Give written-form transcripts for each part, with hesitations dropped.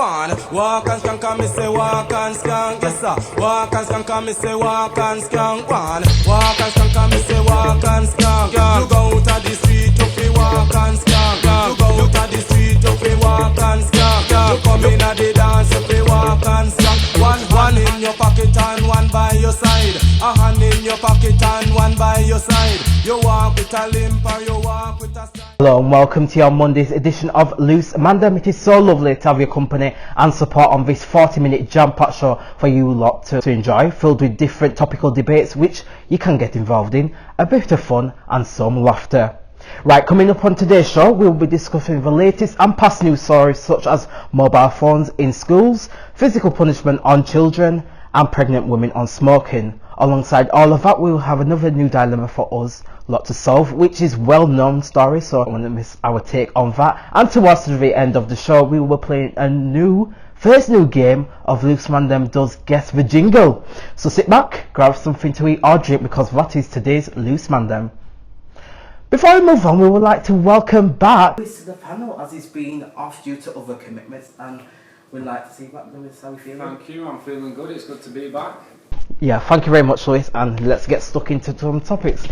One, walk and skank, and me say walk and skank. Yes sir, walk and skank, and me say walk and skank. One, walk and skank, and me say walk and skank. You go out of the street, you fi walk and skank. You go out of the street, you fi walk and skank. You come in at the dance, you fi walk and skank. One in your pocket and one by your side. A hand in your pocket and one by your side. You walk with a limp or you walk with a stride. Hello and welcome to your Monday's edition of Loose Mandem. It is so lovely to have your company and support on this 40-minute jam-packed show for you lot to enjoy, filled with different topical debates which you can get involved in, a bit of fun and some laughter. Right, coming up on today's show, we'll be discussing the latest and past news stories such as mobile phones in schools, physical punishment on children and pregnant women on smoking. Alongside all of that, we'll have another new dilemma for us lot to solve, which is well-known story, so I won't miss our take on that. And towards the end of the show, we will be playing a first new game of Loose Mandem does Guess the Jingle. So sit back, grab something to eat or drink, because that is today's Loose Mandem. Before we move on, we would like to welcome back Lewis to the panel, as he's been off due to other commitments, and we'd like to see back Lewis. How are you feeling? Thank you, I'm feeling good. It's good to be back. Yeah, thank you very much, Lewis, and let's get stuck into some topics.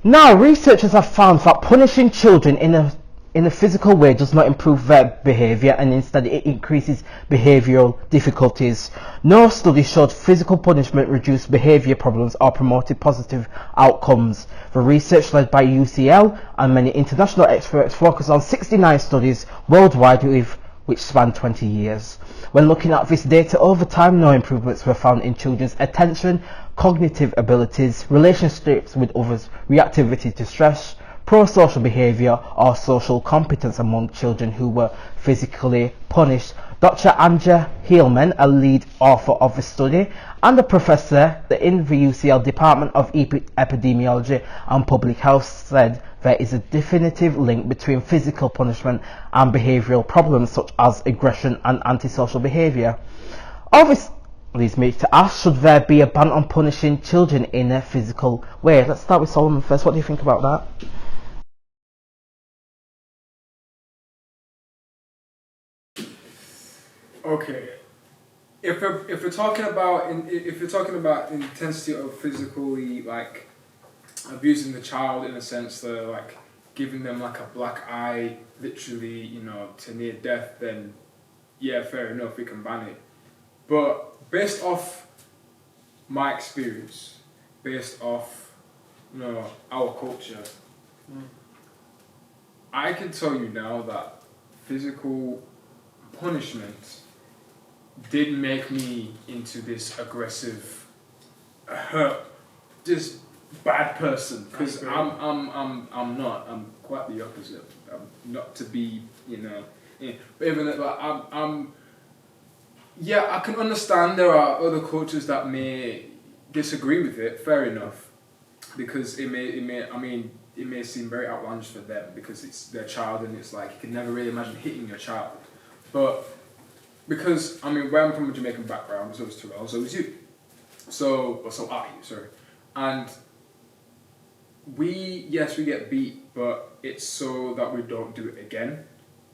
Now, researchers have found that punishing children in a physical way does not improve their behaviour, and instead it increases behavioural difficulties. No study showed physical punishment reduced behaviour problems or promoted positive outcomes. The research led by UCL and many international experts focused on 69 studies worldwide which span 20 years. When looking at this data over time, no improvements were found in children's attention, cognitive abilities, relationships with others, reactivity to stress, pro-social behaviour or social competence among children who were physically punished. Dr. Anja Heilman, a lead author of the study and a professor in the UCL Department of Epidemiology and Public Health, said there is a definitive link between physical punishment and behavioural problems such as aggression and antisocial behaviour. All this leads me to ask, should there be a ban on punishing children in a physical way? Let's start with Solomon first. What do you think about that? Okay, if we're talking about intensity of physically like abusing the child, in a sense that like giving them like a black eye, literally, to near death, then yeah, fair enough, we can ban it. But based off my experience, based off our culture, I can tell you now that physical punishment did make me into this aggressive, this bad person. Because I'm not. I'm quite the opposite. I'm not to be, But even that, yeah, I can understand there are other cultures that may disagree with it. Fair enough, because it may seem very outlandish for them because it's their child and it's like you can never really imagine hitting your child. But because, where I'm from a Jamaican background, so was Terrell, so was you. So are you, sorry. And we get beat, but it's so that we don't do it again.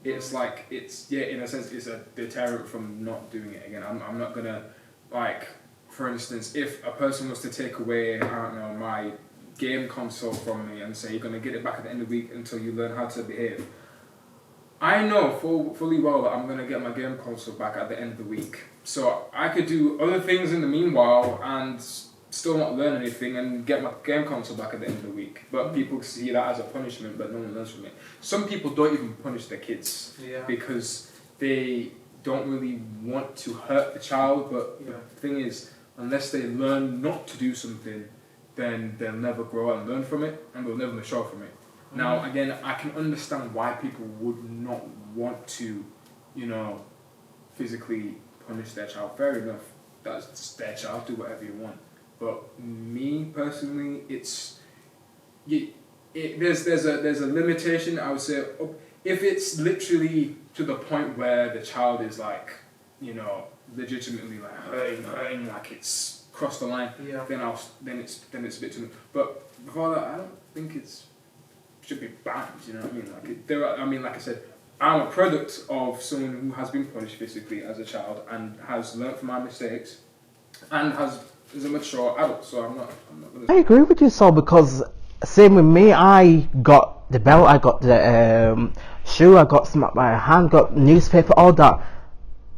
It's like, in a sense, it's a deterrent from not doing it again. I'm not gonna, like, for instance, if a person was to take away, my game console from me and say, you're gonna get it back at the end of the week until you learn how to behave, I know fully well that I'm going to get my game console back at the end of the week. So I could do other things in the meanwhile and still not learn anything and get my game console back at the end of the week. But people see that as a punishment, but no one learns from it. Some people don't even punish their kids because they don't really want to hurt the child. But the thing is, unless they learn not to do something, then they'll never grow and learn from it, and they'll never mature from it. Now, again, I can understand why people would not want to, physically punish their child. Fair enough. That's just their child. Do whatever you want. But me personally, there's a limitation. I would say if it's literally to the point where the child is like, legitimately like hurting, like it's crossed the line. Then it's a bit too much. But before that, I don't think it's should be banned. You know what I mean? Like there are, I mean, like I said, I'm a product of someone who has been punished physically as a child and has learnt from my mistakes and is a mature adult. So I'm not gonna. I agree with you, Saul, because same with me. I got the belt, I got the shoe, I got smacked by a hand, got newspaper, all that.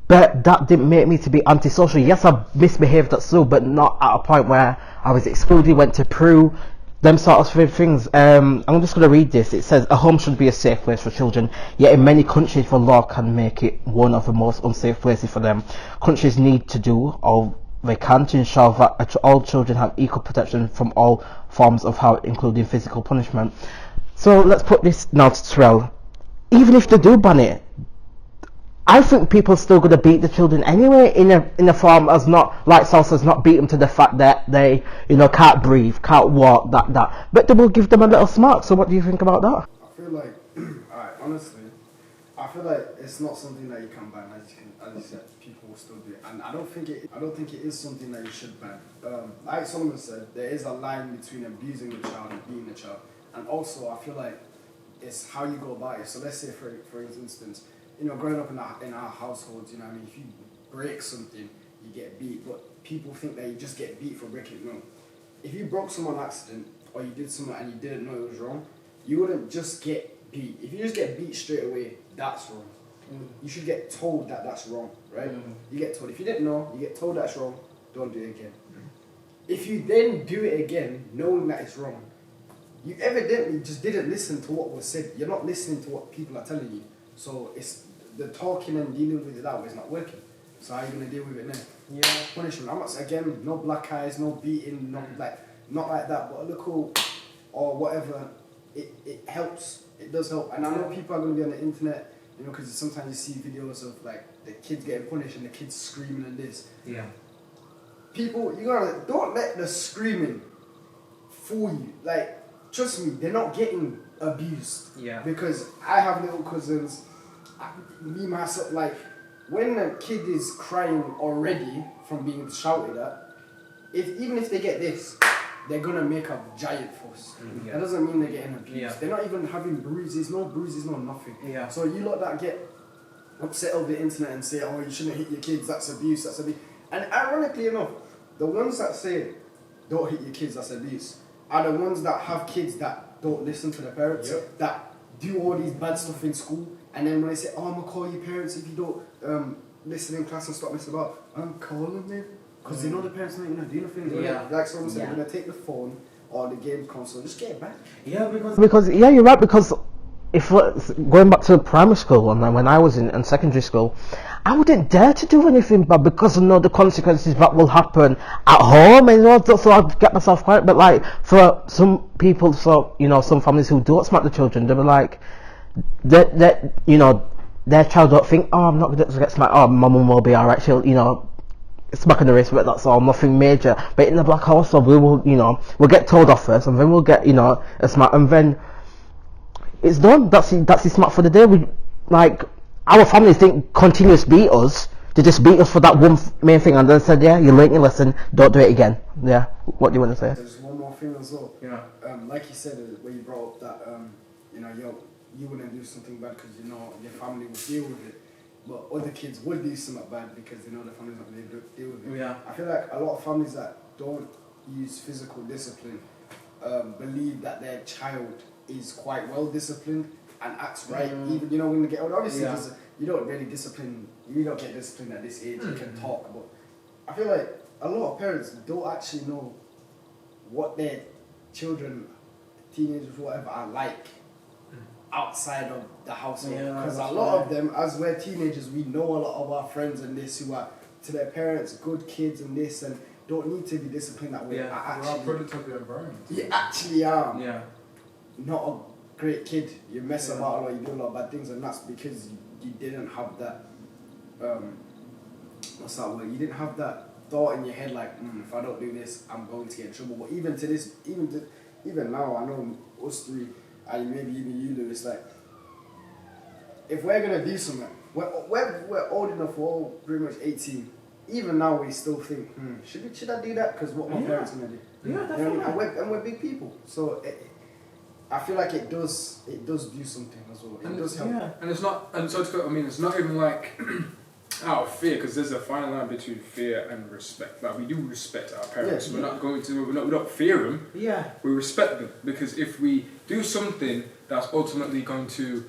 But that didn't make me to be antisocial. Yes, I misbehaved at school, but not at a point where I was excluded, went to Peru, them sort of things. I'm just going to read this. It says, a home should be a safe place for children, yet in many countries the law can make it one of the most unsafe places for them. Countries need to do all they can to ensure that all children have equal protection from all forms of harm, including physical punishment. So let's put this now to Terrell. Even if they do ban it, I think people are still going to beat the children anyway, in a form as not, like Saul says, not beat them to the fact that they, can't breathe, can't walk, that. But they will give them a little smack. So what do you think about that? I feel like, honestly, I feel like it's not something that you can ban, as you said, people will still do it. And I don't think it is something that you should ban. Like Solomon said, there is a line between abusing the child and beating the child. And also, I feel like it's how you go about it. So let's say, for instance, growing up in our households, if you break something, you get beat. But people think that you just get beat for breaking it. No. If you broke someone on accident, or you did something and you didn't know it was wrong, you wouldn't just get beat. If you just get beat straight away, that's wrong. You should get told that that's wrong, right? You get told. If you didn't know, you get told that's wrong, don't do it again. If you then do it again, knowing that it's wrong, you evidently just didn't listen to what was said. You're not listening to what people are telling you. So it's the talking and dealing with it that way is not working. So how are you going to deal with it now? Yeah. Punishment. I'm not saying, again, no black eyes, no beating, not like that, but a little or whatever, it helps. It does help. And I know people are going to be on the internet, because sometimes you see videos of like the kids getting punished and the kids screaming and this. Yeah. People, don't let the screaming fool you. Like, trust me, they're not getting abused. Yeah. Because I have little cousins, me myself, like, when a kid is crying already from being shouted at, even if they get this, they're gonna make a giant fuss. Yeah. That doesn't mean they're getting abused. Yeah. They're not even having bruises, no nothing. Yeah. So you lot that get upset over the internet and say, oh, you shouldn't hit your kids, that's abuse, that's abuse. And ironically enough, the ones that say, don't hit your kids, that's abuse, are the ones that have kids that don't listen to their parents, that do all these bad stuff in school, and then when they say, oh, I'm gonna call your parents if you don't listen in class and stop messing about, I'm calling them. Because they know the parents not gonna do nothing. Like someone said, they're gonna take the phone or the game console, just get it back. Yeah, Because you're right. Because if going back to primary school and when I was in secondary school, I wouldn't dare to do anything bad because I know the consequences that will happen at home, and so I'd get myself quiet. But like for some people, some families who don't smack the children, they'll be like, that their child don't think, oh, I'm not going to get smacked. Oh, my mum will be alright. She'll smack in the wrist, but that's all, nothing major. But in the black household, we will, we'll get told off first, and then we'll get, a smack, and then it's done. That's the smack for the day. We, like, our families didn't continuously beat us. They just beat us for that one main thing, and then said, yeah, you learnt your lesson, don't do it again. Yeah, what do you want to say? There's one more thing as well. Yeah. Like you said, when you brought up that, you wouldn't do something bad because your family would deal with it. But other kids would do something bad because they know their family's not going to deal with it. Yeah. I feel like a lot of families that don't use physical discipline believe that their child is quite well disciplined and acts right. Even when they get older, obviously you don't really discipline. You don't get disciplined at this age. You can talk, but I feel like a lot of parents don't actually know what their children, teenagers, whatever, are like outside of the household, because a lot of them, as we're teenagers, we know a lot of our friends and this who are to their parents good kids and this and don't need to be disciplined that way. We're a product of the environment. You actually are Yeah. not a great kid. You mess about a lot, you do a lot of bad things, and that's because you didn't have that what's that word? You didn't have that thought in your head like, if I don't do this, I'm going to get in trouble. But even to this, even now, I know us three, and maybe even you, Lewis, like, if we're gonna do something, we're old enough, we're all pretty much 18. Even now, we still think, should I do that? Because what my parents gonna do? Yeah, You know what I mean? And we're big people, so I feel like it does do something as well. It does help. Yeah. And it's not, and so I mean, it's not even like out of fear, because there's a fine line between fear and respect. Like, we do respect our parents. Yeah, we're not going to, we don't fear them. Yeah. We respect them, because if we do something that's ultimately going to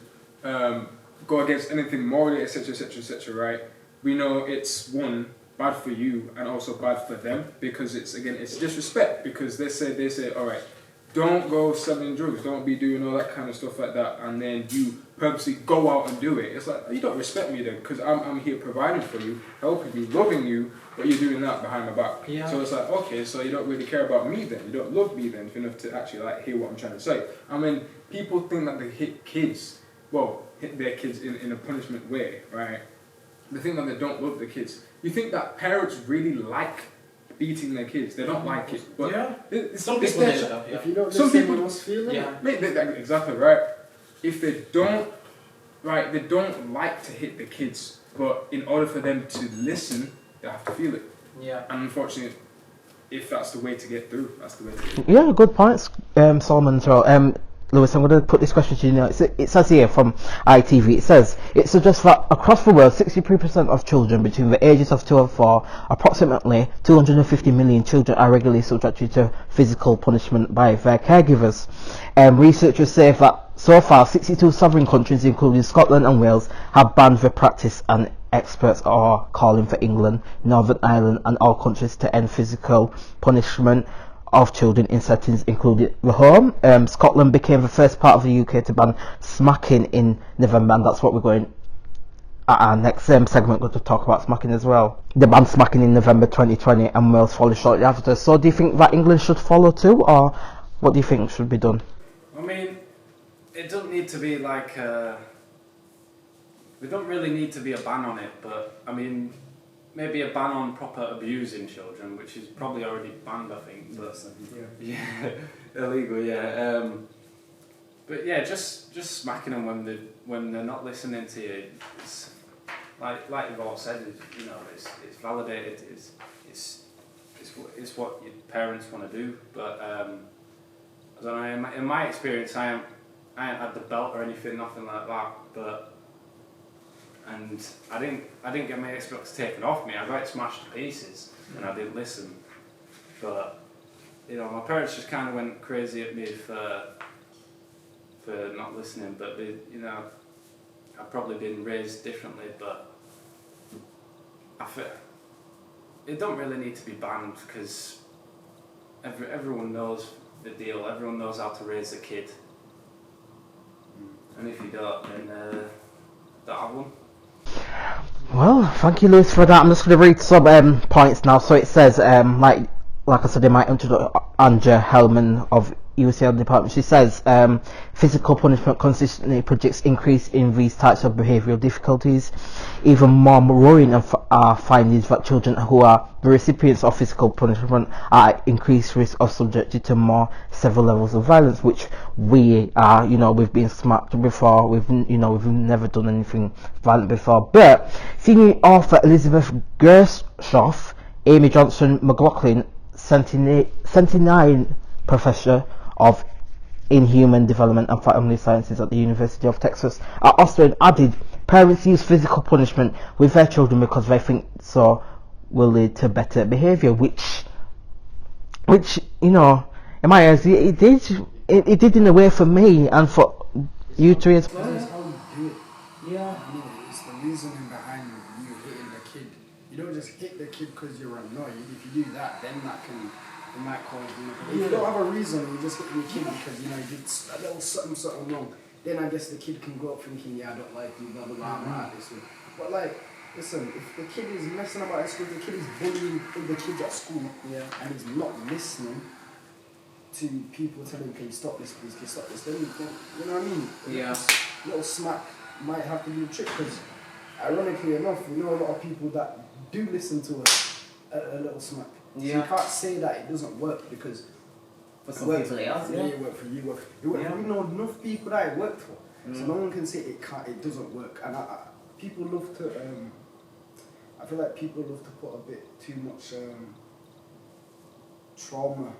go against anything morally, etc., etc., etc., right? We know it's one, bad for you, and also bad for them, because it's disrespect. Because they say, all right, don't go selling drugs, don't be doing all that kind of stuff like that, and then you purposely go out and do it. It's like, you don't respect me then, because I'm here providing for you, helping you, loving you, but you're doing that behind my back. Yeah. So it's like, okay, so you don't really care about me then, you don't love me then enough to actually like hear what I'm trying to say. I mean, people think that they hit their kids in a punishment way, right? They think that they don't love the kids. You think that parents really like beating their kids? They don't like it, but some people do. If you don't some listen, people you must feel it. Yeah. Exactly right. If they don't, right, they don't like to hit the kids, but in order for them to listen, they have to feel it. Yeah. And unfortunately, if that's the way to get through, that's the way to get through. Yeah, good points, Solomon, as well. Lewis, I'm going to put this question to you now. It says here from ITV, it suggests that across the world, 63% of children between the ages of 2 and 4, approximately 250 million children are regularly subjected to physical punishment by their caregivers. Researchers say that so far, 62 sovereign countries, including Scotland and Wales, have banned the practice, and experts are calling for England, Northern Ireland and all countries to end physical punishment of children in settings including the home. Scotland became the first part of the UK to ban smacking in November, and that's what we're going at our next segment, going to talk about smacking as well. They banned smacking in November 2020 and Wales followed shortly after. So do you think that England should follow too, or what do you think should be done? I mean, it doesn't need to be like there don't really need to be a ban on it, but I mean, maybe a ban on proper abusing children, which is probably already banned, I think. But yeah, illegal. Yeah. But yeah, just smacking them when they're not listening to you. It's, like you've all said, you know, it's validated. It's what your parents want to do. But I don't know. In my experience, I ain't had the belt or anything, nothing like that. And I didn't get my Xbox taken off me. I got it smashed to pieces, and I didn't listen. But you know, my parents just kind of went crazy at me for not listening. But they, you know, I've probably been raised differently. But I feel it don't really need to be banned, because everyone knows the deal. Everyone knows how to raise a kid. And if you don't, then don't have one. Well, thank you, Lewis, for that. I'm just going to read some points now. So it says, like I said in my introduction, Anja Hellman of UCL department, she says, physical punishment consistently predicts increase in these types of behavioural difficulties. Even more worrying are findings that children who are the recipients of physical punishment are at increased risk of subjected to more several levels of violence, which we are, you know, we've been smacked before, we've never done anything violent before. But senior author Elizabeth Gershoff, Amy Johnson McLaughlin, Centennial Professor of Inhuman Development and Family Sciences at the University of Texas at Austin, added parents use physical punishment with their children because they think so will lead to better behaviour, which you know, in my eyes it did in a way for me and for you three as well. That's how you do it. Yeah. I mean, it's the reasoning behind you hitting the kid. You don't just hit the kid because you're annoyed. If you do that, then it might cause, you know, if you don't have a reason, you just hit the kid because, you know, you did a little something wrong, then I guess the kid can go up thinking, yeah, I don't like you, blah, blah, blah, blah, this way. But, like, listen, if the kid is messing about at school, if the kid is bullying other kids at school, and he's not listening to people telling him, can you stop this, please, can you stop this, then you know what I mean? Yeah. Little smack might have to be the trick, because ironically enough, we know a lot of people that do listen to a little smack. So you can't say that it doesn't work, because for some people it does, it worked for you. It worked for, we know enough people that it worked for. So no one can say it doesn't work. And people love to, I feel like people love to put a bit too much trauma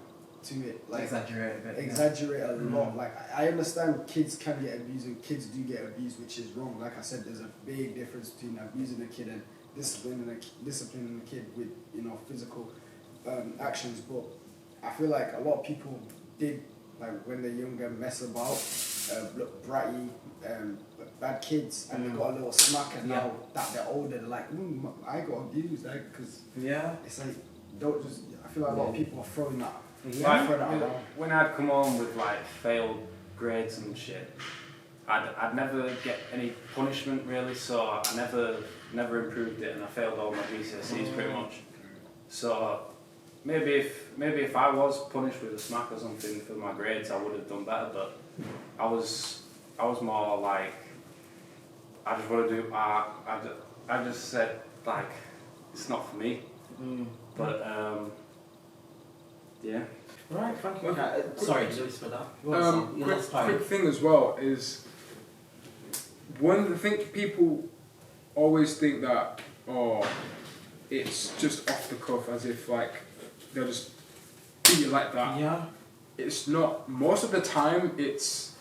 to it. Like Exaggerate a bit. Exaggerate a lot. Like I understand kids can get abused and kids do get abused, which is wrong. Like I said, there's a big difference between abusing a kid and disciplining a kid with physical actions. But I feel like a lot of people did, like when they're younger, mess about, look bratty, bad kids, and they got a little smack, and now that they're older, they're like, I got abused, because it's like, don't just. I feel like a lot of people are throwing that. When I'd come home with like failed grades and shit, I'd never get any punishment really, so I never improved it, and I failed all my GCSEs pretty much. So maybe if I was punished with a smack or something for my grades, I would have done better. But I was more like, I just want to do art. I just said like, it's not for me. But yeah. Right, thank you. Sorry, Lewis, for that. Quick thing as well is, I think people always think that, it's just off the cuff, as if like they'll just beat you like that. Yeah. It's not. Most of the time, it's,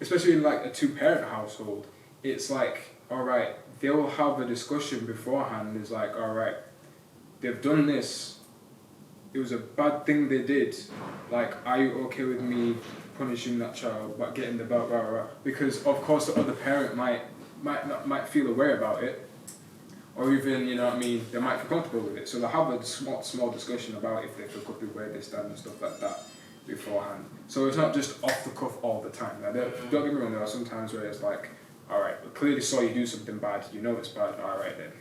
especially in like a two-parent household, it's like, alright, they'll have a discussion beforehand. It's like, alright, they've done this. It was a bad thing they did. Like, are you okay with me punishing that child, but getting the belt, blah, blah, blah? Because of course the other parent might feel aware about it, or even they might feel comfortable with it. So they'll have a small discussion about if they feel comfortable where they stand and stuff like that beforehand. So it's not just off the cuff all the time. Like, don't get me wrong. There are some times where it's like, all right, we clearly saw you do something bad. You know it's bad. All right then,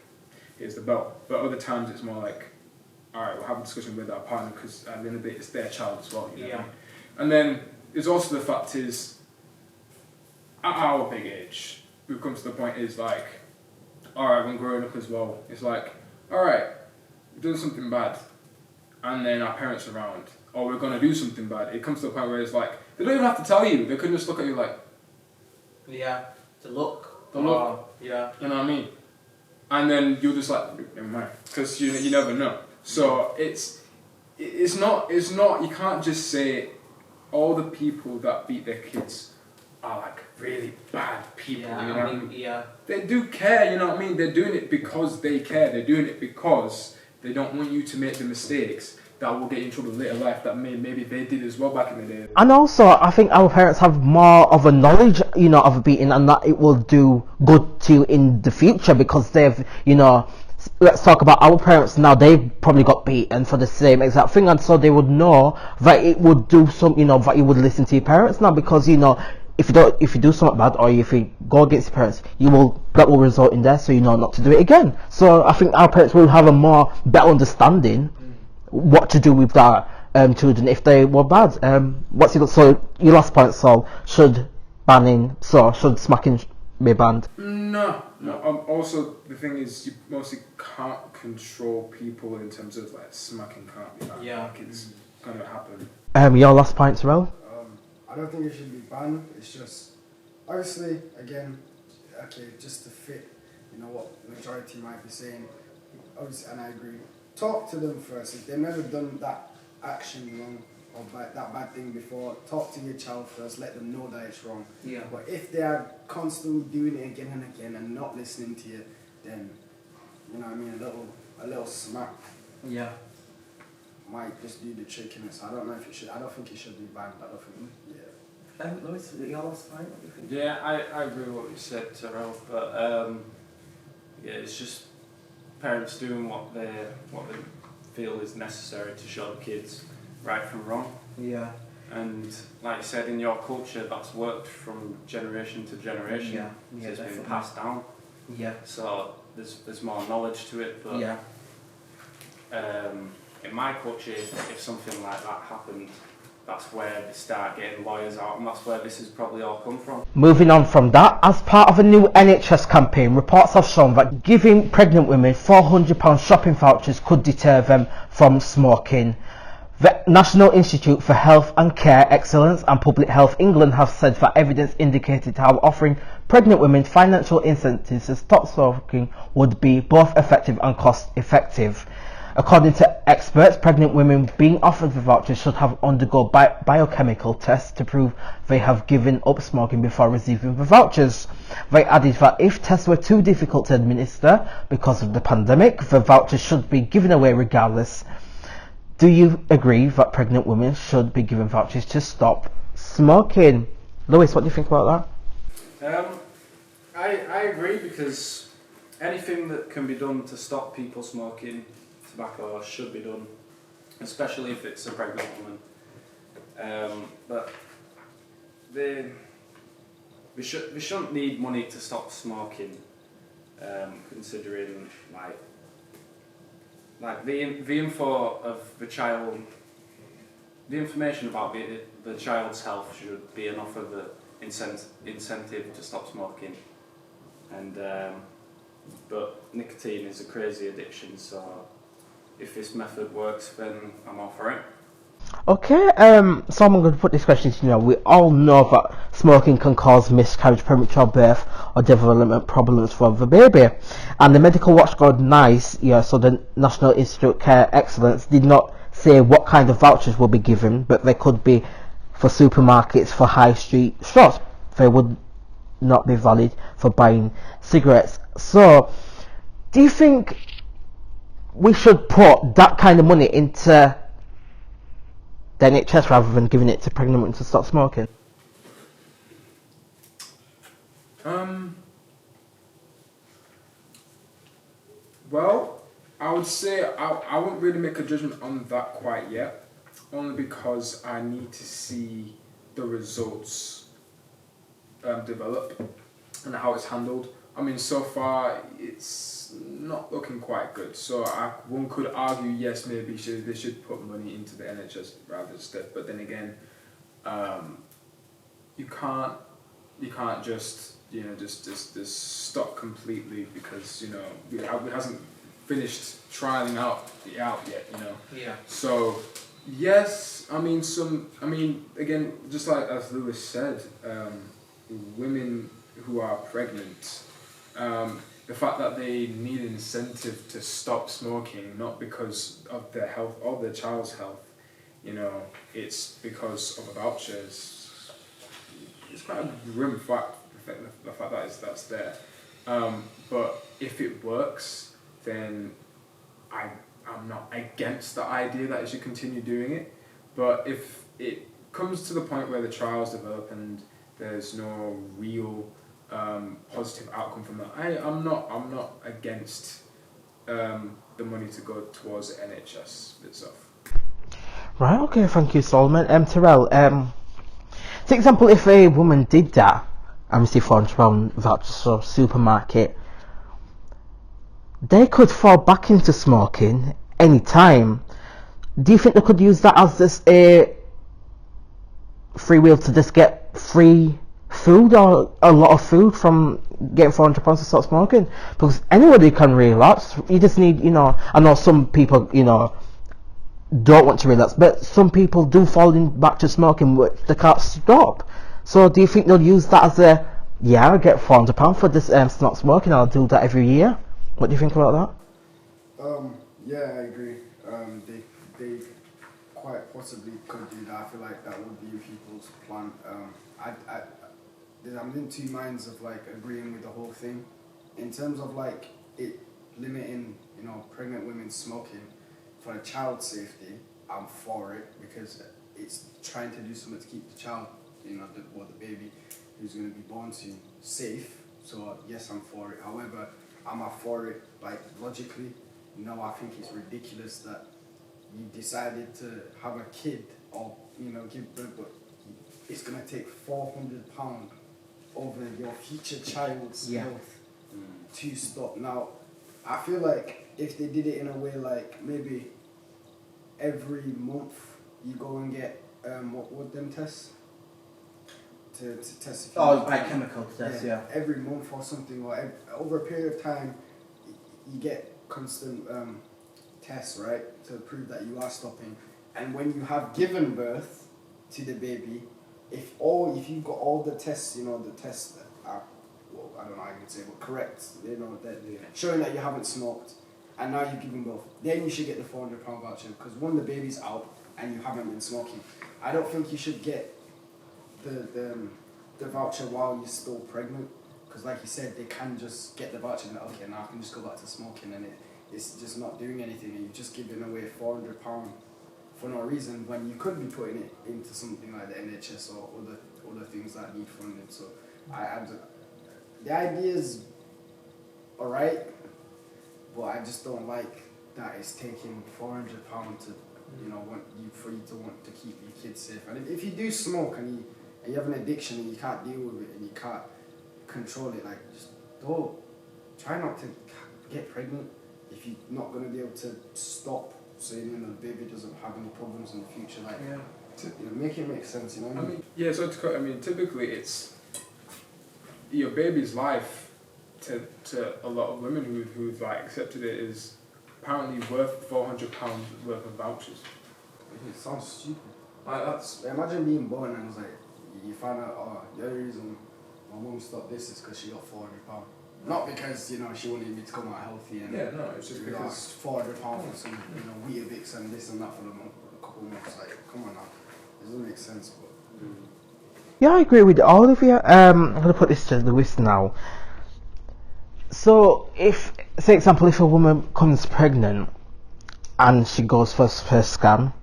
here's the belt. But other times it's more like, all right, we'll have a discussion with our partner, because at the end of the day, it's their child as well. You know what I mean? And then there's also the fact is, at our big age, we've come to the point is like, all right, when growing up as well, it's like, all right, we're doing something bad, and then our parents are around, or we're gonna do something bad. It comes to the point where it's like, they don't even have to tell you. They could just look at you like, the look. You know what I mean? And then you're just like, never mind, because you never know. So it's not, you can't just say all the people that beat their kids are like really bad people, you know what I mean? They do care, you know what I mean? They're doing it because they care. They're doing it because they don't want you to make the mistakes that will get you in trouble later in life that maybe they did as well back in the day. And also, I think our parents have more of a knowledge, of beating, and that it will do good to you in the future, because they've, let's talk about our parents now. They've probably got beaten for the same exact thing, and so they would know that it would do some, that you would listen to your parents now, because if you do something bad, or if you go against your parents, that will result in that, so you know not to do it again. So I think our parents will have a better understanding what to do with their children if they were bad. So your last point, Saul, should smacking be banned? No. Also, the thing is, you mostly can't control people in terms of like smacking. Can't be banned. Like, it's gonna happen. Your last point, Terrell? I don't think it should be banned. It's just, obviously, again, just to fit, what the majority might be saying. Obviously, and I agree. Talk to them first. If they've never done that action wrong or that bad thing before, talk to your child first. Let them know that it's wrong. But if they are constantly doing it again and again and not listening to you, then a little smack might just do the trick in it. So I don't know if it should. I don't think it should be banned. I don't think. Lewis, your last point? What do you think? Yeah, I agree with what you said, Terrell. But it's just parents doing what they feel is necessary to show the kids right from wrong. And like you said, in your culture, that's worked from generation to generation. So it's been passed down. So there's more knowledge to it. But in my culture, if something like that happened, that's where they start getting lawyers out, and that's where this has probably all come from. Moving on from that, as part of a new NHS campaign, reports have shown that giving pregnant women £400 shopping vouchers could deter them from smoking. The National Institute for Health and Care Excellence and Public Health England have said that evidence indicated how offering pregnant women financial incentives to stop smoking would be both effective and cost effective. According to experts, pregnant women being offered the vouchers should have undergo biochemical tests to prove they have given up smoking before receiving the vouchers. They added that if tests were too difficult to administer because of the pandemic, the vouchers should be given away regardless. Do you agree that pregnant women should be given vouchers to stop smoking? Lewis, what do you think about that? I agree, because anything that can be done to stop people smoking tobacco should be done, especially if it's a pregnant woman. But we shouldn't need money to stop smoking, considering like the info of the child, the information about the child's health should be enough of the incentive to stop smoking. And but nicotine is a crazy addiction, so if this method works, then I'm all for it. Okay, so I'm going to put this question to you. We all know that smoking can cause miscarriage, premature birth, or development problems for the baby. And the medical watchdog NICE, so the National Institute of Care Excellence, did not say what kind of vouchers will be given, but they could be for supermarkets, for high street shops. They would not be valid for buying cigarettes. So, do you think we should put that kind of money into the NHS rather than giving it to pregnant women to stop smoking? Well, I would say I wouldn't really make a judgment on that quite yet, only because I need to see the results develop and how it's handled. I mean, so far it's not looking quite good. So one could argue, yes, maybe they should put money into the NHS rather than stuff. But then again, you can't just just stop completely, because we hasn't finished trialing out yet. Yeah. So yes, I mean again, just like as Lewis said, women who are pregnant, the fact that they need an incentive to stop smoking, not because of their health or their child's health, it's because of a voucher. It's quite a grim fact, the fact that that's there. But if it works, then I'm not against the idea that you should continue doing it. But if it comes to the point where the trials develop and there's no real positive outcome from that, I'm not against the money to go towards the NHS itself. Right, okay, thank you, Solomon. Terrell, for example, if a woman did that and received £400 vouchers for a supermarket, they could fall back into smoking any time. Do you think they could use that as just a free will to just get free food or a lot of food from getting £400 to stop smoking? Because anybody can relapse. You just need, I know some people, don't want to relapse, but some people do fall back to smoking, which they can't stop. So do you think they'll use that as I get £400 for this stop smoking, I'll do that every year? What do you think about that? Yeah, I agree. They quite possibly could do that. I feel like that would be people's plan. I'm in two minds of agreeing with the whole thing. In terms of it limiting, pregnant women smoking for a child's safety, I'm for it, because it's trying to do something to keep the child, the baby who's going to be born soon, safe. So yes, I'm for it. However, I'm not for it logically. I think it's ridiculous that you decided to have a kid or give birth, but it's going to take £400 over your future child's health to stop. Now, I feel like if they did it in a way maybe every month you go and get what them tests to test if biochemical tests, every month or something, or over a period of time you get constant tests, right, to prove that you are stopping. And when you have given birth to the baby, if you've got all the tests, the tests that are, I don't know how you would say, but correct, that showing that you haven't smoked, and now you give them both. Then you should get the £400 voucher because one, the baby's out and you haven't been smoking. I don't think you should get the voucher while you're still pregnant because, like you said, they can just get the voucher and okay, now I can just go back to smoking, and it's just not doing anything, and you're just giving away £400 for no reason when you could be putting it into something like the NHS or other things that need funding. So the idea is alright, but I just don't like that it's taking £400 to, for you to want to keep your kids safe. And if you do smoke and you have an addiction and you can't deal with it and you can't control it, like just try not to get pregnant if you're not going to be able to stop, so the baby doesn't have any problems in the future. Like, make it make sense, you know what I mean? Yeah, so typically it's your baby's life to a lot of women who've like accepted it is apparently worth £400 worth of vouchers. It sounds stupid. Like that's imagine being born and it's like you find out, the only reason my mum stopped this is because she got £400. Not because she wanted me to come out healthy and it's just because £400 for some Weetabix and this and that for a couple of months. Like, come on now, it doesn't make sense. But Yeah, I agree with all of you. I'm going to put this to Lewis now. So, if, say example, if a woman comes pregnant and she goes for her scan,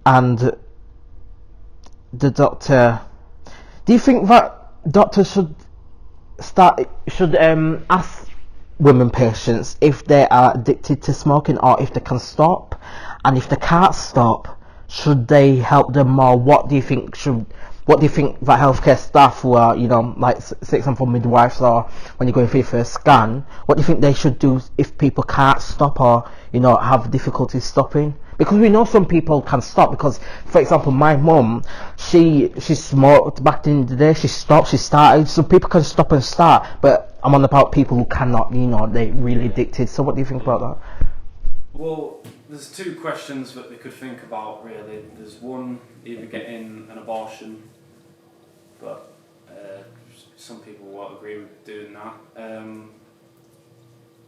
and the doctor, do you think that doctors should ask women patients if they are addicted to smoking or if they can stop, and if they can't stop, should they help them more? What do you think that healthcare staff who are, like, say example, midwives, or when you're going for your first scan, what do you think they should do if people can't stop or, have difficulty stopping? Because we know some people can stop, because, for example, my mum, she smoked back in the day, she stopped, she started, so people can stop and start, but I'm on about people who cannot, they're really addicted. So what do you think about that? Well, there's two questions that they could think about, really. There's one, either getting an abortion, but some people won't agree with doing that.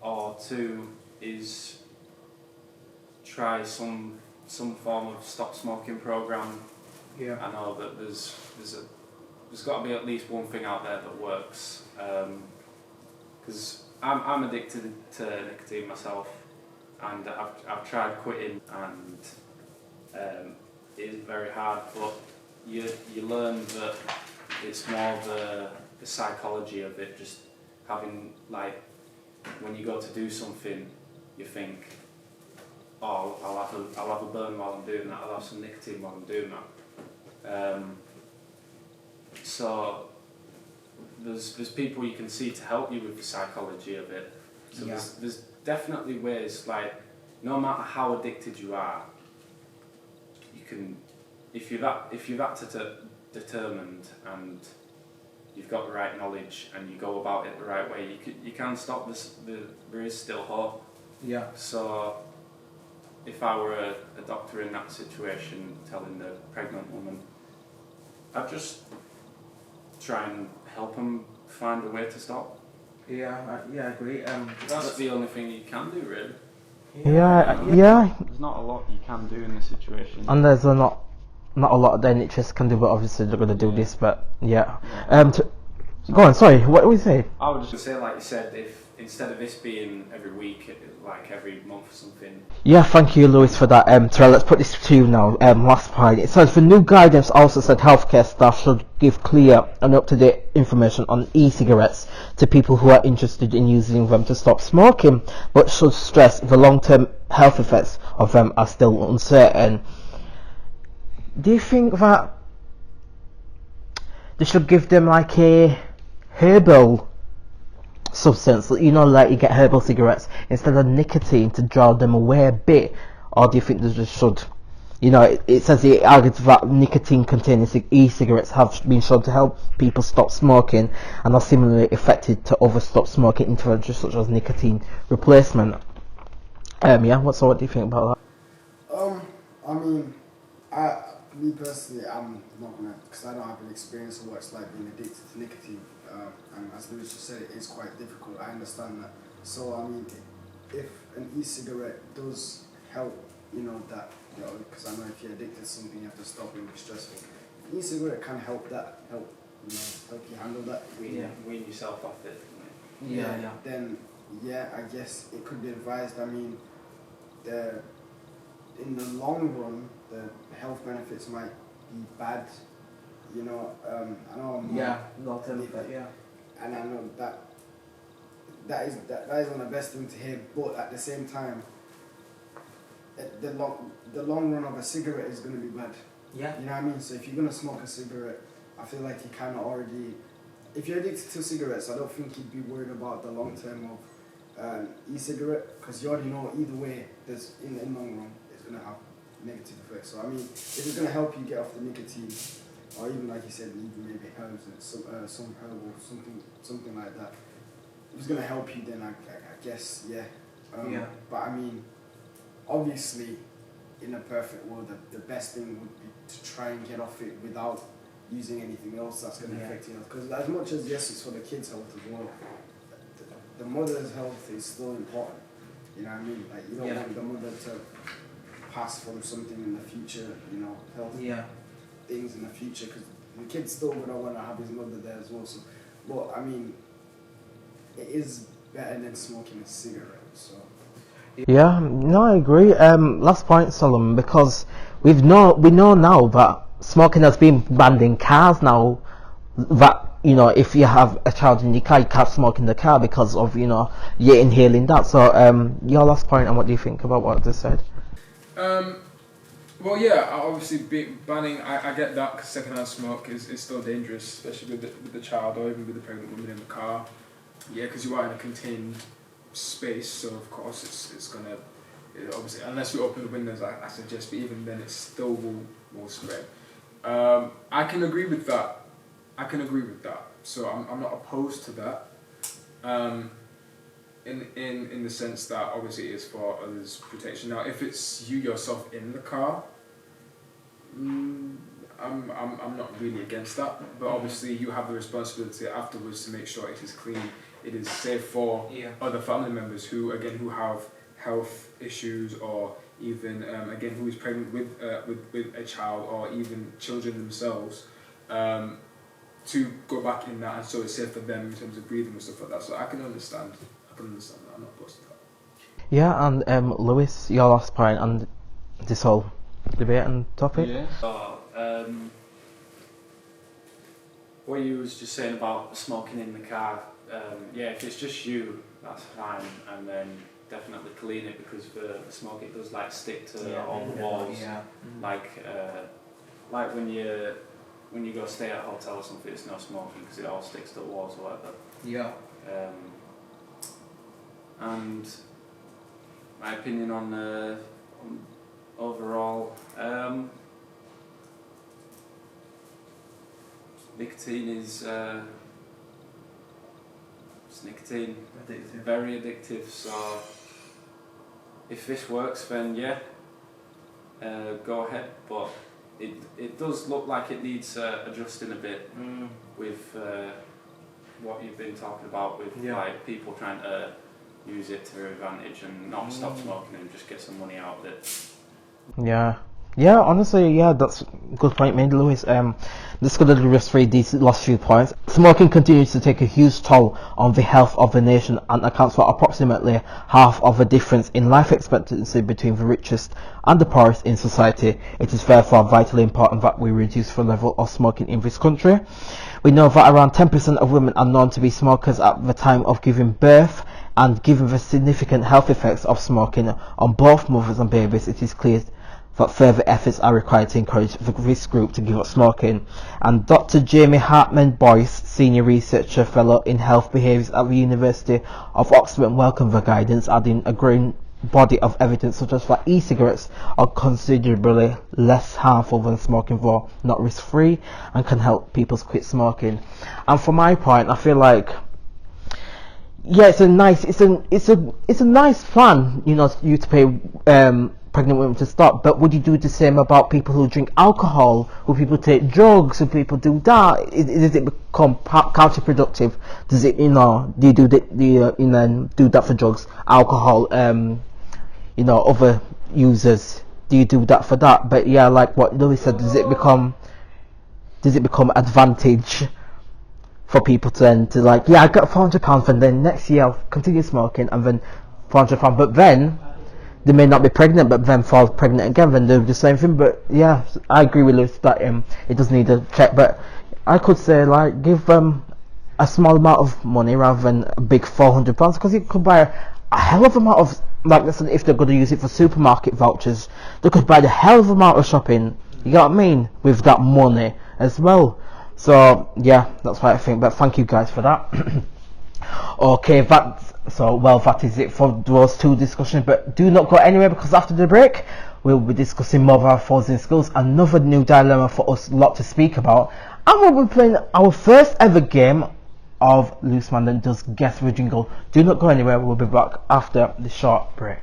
Or two is try some form of stop smoking program. Yeah. I know that there's got to be at least one thing out there that works. Because I'm addicted to nicotine myself, and I've tried quitting, and it is very hard. But you learn that it's more the psychology of it. Just having, like, when you go to do something, you think, oh, I'll have a burn while I'm doing that. I'll have some nicotine while I'm doing that. So there's people you can see to help you with the psychology of it. So there's definitely ways, like, no matter how addicted you are, you can, if you're that determined and you've got the right knowledge and you go about it the right way, you can stop this. There is still hope. Yeah. So if I were a doctor in that situation telling the pregnant woman, I'd just try and help them find a way to stop. Yeah, I agree. That's the only thing you can do, really. Yeah. There's not a lot you can do in this situation. And there's not a lot the NHS can do, but obviously they're going to do this. But yeah. Go on. Sorry, what were you saying? I would just say, like you said, if instead of this being every week, like every month or something. Yeah, thank you, Lewis, for that. Terrell, let's put this to you now. Last point. It says the new guidance also said healthcare staff should give clear and up-to-date information on e-cigarettes to people who are interested in using them to stop smoking, but should stress the long-term health effects of them are still uncertain. Do you think that they should give them like a herbal substance, like you get herbal cigarettes instead of nicotine to draw them away a bit, or do you think they just should, it says it argues that nicotine containing e-cigarettes have been shown to help people stop smoking and are similarly effective to other stop smoking interventions such as nicotine replacement. What do you think about that? I mean, me personally, I'm not gonna, because I don't have an experience of what it's like being addicted to nicotine. And as Lewis just said, it is quite difficult. I understand that. So I mean, if an e-cigarette does help, that, because I know if you're addicted to something, you have to stop and be stressful. An e-cigarette can help help you handle that. Wean yourself off it. Then, I guess it could be advised. I mean, in the long run, the health benefits might be bad. I know. long-term effect, And I know that is one of the best things to hear. But at the same time, the long run of a cigarette is going to be bad. Yeah. You know what I mean? So if you're going to smoke a cigarette, I feel like you kind of already... If you're addicted to cigarettes, I don't think you'd be worried about the long term of e-cigarette, because you already know either way, there's in the long run, it's going to have negative effects. So I mean, if it's going to help you get off the nicotine, or even like you said, even maybe herbs and some herb or something like that, if it's going to help you, then I guess, But I mean, obviously, in a perfect world, the best thing would be to try and get off it without using anything else that's going to affect you. Because as much as, yes, it's for the kids' health as well, the mother's health is still important. You know what I mean? Like, you don't want the mother to pass from something in the future, health things in the future, because the kid's still going to want to have his mother there as well. So, but, I mean, it is better than smoking a cigarette, so... Yeah, no, I agree. Last point, Solomon, because we know now that smoking has been banned in cars now. That if you have a child in your car, you can't smoke in the car because of you're inhaling that. So, your last point, and what do you think about what I just said? Well, yeah, obviously banning. I get that, because secondhand smoke is still dangerous, especially with the child or even with the pregnant woman in the car. Yeah, because you are in a contained space, so of course it's gonna obviously, unless we open the windows, I suggest, but even then it still will spread. I can agree with that. So I'm not opposed to that. In the sense that obviously it is for others' protection. Now, if it's you yourself in the car, I'm not really against that. But obviously you have the responsibility afterwards to make sure it is clean. It is safe for other family members who have health issues, or even who is pregnant with a child, or even children themselves, to go back in that, and so it's safe for them in terms of breathing and stuff like that. So I can understand that. I'm not opposed to that. Yeah, and Lewis, your last point on this whole debate and topic. Yeah. So, what you was just saying about smoking in the car. If it's just you, that's fine, and then definitely clean it, because the smoke, it does stick to all the walls. Like when you go stay at a hotel or something, it's no smoking, because it all sticks to the walls or whatever. And my opinion on overall, nicotine is it's nicotine. Addictive. Very addictive. So if this works, then go ahead. But it does look like it needs adjusting a bit with what you've been talking about, with people trying to use it to their advantage and not stop smoking and just get some money out of it. Yeah, honestly, that's a good point made, Lewis. Just going to just read these last few points. Smoking continues to take a huge toll on the health of the nation and accounts for approximately half of the difference in life expectancy between the richest and the poorest in society. It is therefore vitally important that we reduce the level of smoking in this country. We know that around 10% of women are known to be smokers at the time of giving birth, and given the significant health effects of smoking on both mothers and babies, it is clear that further efforts are required to encourage this group to give up smoking. And Dr. Jamie Hartman-Boyce, Senior Researcher Fellow in Health Behaviours at the University of Oxford, welcomed the guidance, adding a growing body of evidence such as that e-cigarettes are considerably less harmful than smoking, though not risk-free, and can help people quit smoking. And for my point, I feel like it's a nice plan, you to pay pregnant women to stop. But would you do the same about people who drink alcohol? Would people take drugs? Would people do that? Does it become counterproductive? Does it, do you do do that for drugs, alcohol, other users? Do you do that for that? But yeah, like what Louis said, does it become advantage for people to then to like, yeah, I got £400, and then next year I'll continue smoking, and then £400, but then they may not be pregnant, but then fall pregnant again, then do the same thing. But yeah, I agree with Lewis that it does need a check. But I could say, like, give them a small amount of money rather than a big £400, because you could buy a hell of amount of, like, listen, if they're going to use it for supermarket vouchers, they could buy the hell of amount of shopping, you know what I mean, with that money as well. So yeah, that's what I think. But thank you guys for that. Okay, that is it for those two discussions. But do not go anywhere, because after the break we'll be discussing more of our phones in schools, another new dilemma for us lot to speak about, and we'll be playing our first ever game of Loose Mandem does Guess the Jingle. Do not go anywhere, we'll be back after the short break.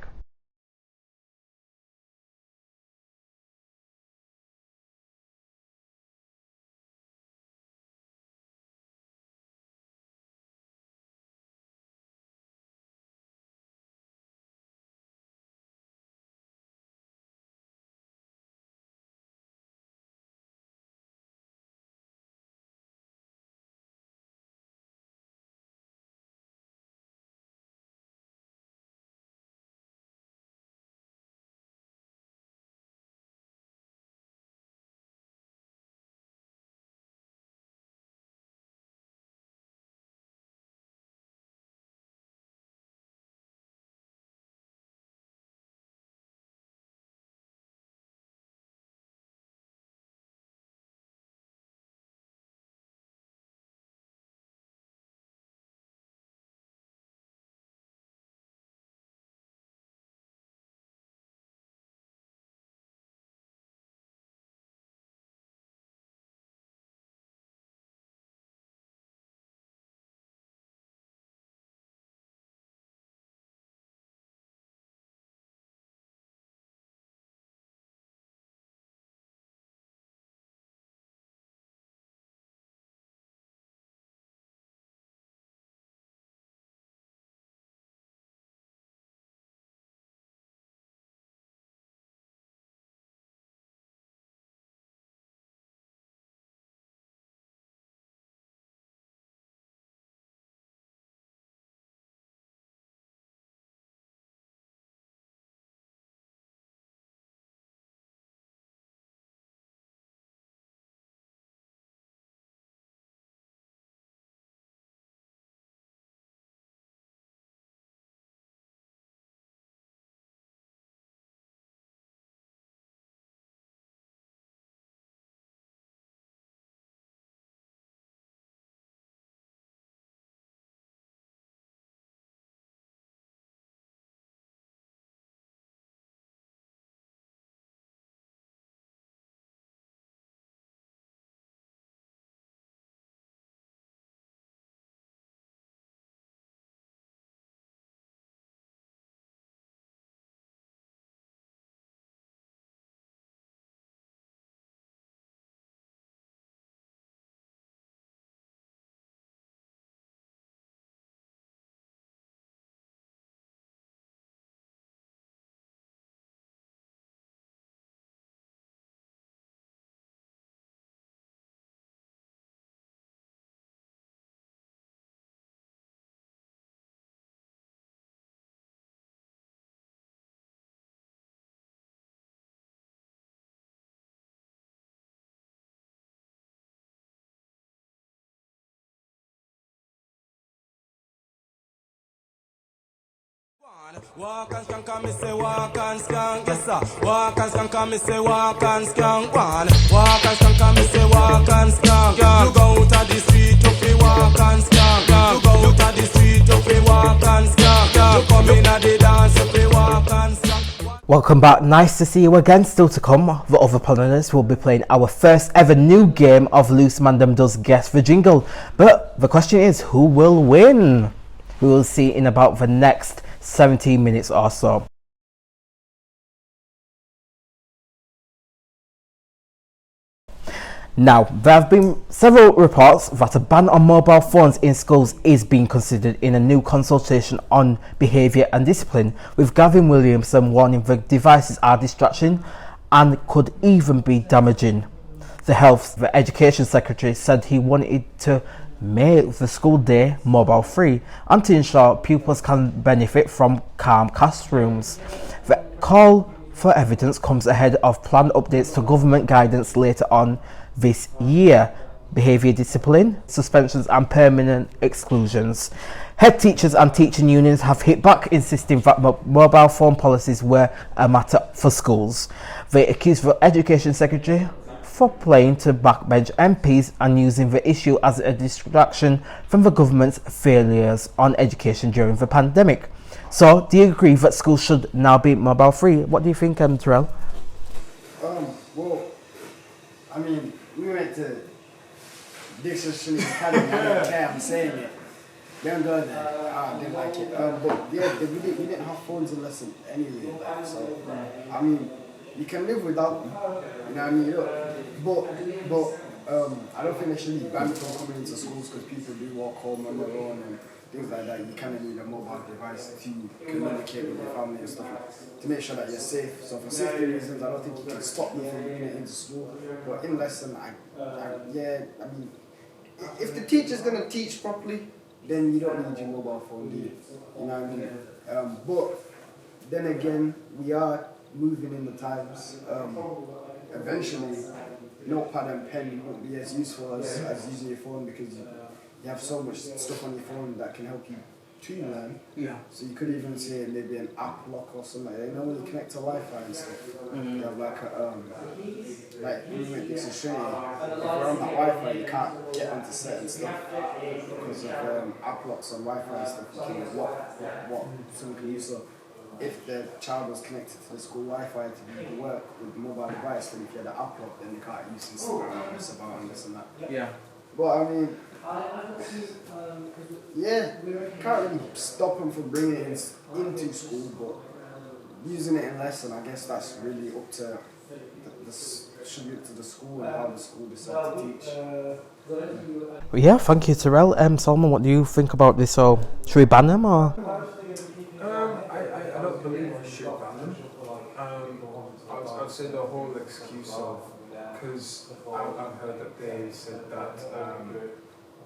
Walk and skank, and me say walk and skank, yes sir. Walk and skank, and me say walk and skank. One, walk and skank, and me say walk and skank. You go out of the street to fi walk and skank. You go out of the street to fi walk and skank. You come in at the dance to fi walk and skank. Welcome back, nice to see you again. Still to come, the other panellists will be playing our first ever new game of Loose Mandem does Guess the Jingle. But the question is, who will win? We will see in about the next 17 minutes or so. Now, there have been several reports that a ban on mobile phones in schools is being considered in a new consultation on behaviour and discipline, with Gavin Williamson warning the devices are distraction and could even be damaging. The Education Secretary said he wanted to make the school day mobile free and to ensure pupils can benefit from calm classrooms. The call for evidence comes ahead of planned updates to government guidance later on this year. Behaviour discipline, suspensions and permanent exclusions. Head teachers and teaching unions have hit back, insisting that mobile phone policies were a matter for schools. They accused the Education Secretary for playing to backbench MPs and using the issue as a distraction from the government's failures on education during the pandemic. So, do you agree that schools should now be mobile free? What do you think, Terrell? Well, I mean, we went to Dixon Academy. I don't care, I'm saying it. Don't go there. I didn't like it. But yeah, we didn't have phones in lesson anyway. So, I mean, you can live without them. You know what I mean? But I don't think they should be banned from coming into schools because people do walk home on their own and things like that. You kind of need a mobile device to communicate with your family and stuff like that, to make sure that you're safe. So for safety reasons, I don't think you can stop me from bringing it into school. But in lesson, I mean, if the teacher's going to teach properly, then you don't need your mobile phone, do you? You know what I mean? But then again, we are moving in the times. Eventually, notepad and pen won't be as useful as using your phone because you have so much stuff on your phone that can help you to learn. Yeah. So you could even say maybe an app lock or something. You know, when you connect to Wi-Fi and stuff, you have like a like when you went to Australia, if you're on that Wi-Fi, you can't get onto certain stuff because of app locks on Wi-Fi and stuff. You can what someone can use. So if the child was connected to the school Wi-Fi to do the work with the mobile device, then if you had an app lock, then you can't use Instagram and this about and this and that. Yeah. But I mean, yeah, can't really stop them from bringing it into school, but using it in lesson, I guess that's really up to should be up to the school and how the school decides to teach. Yeah, thank you, Terrell. Solomon, what do you think about this? So, should we ban them or? I don't believe we should ban them. I'd say the whole excuse of, because I've heard that they said that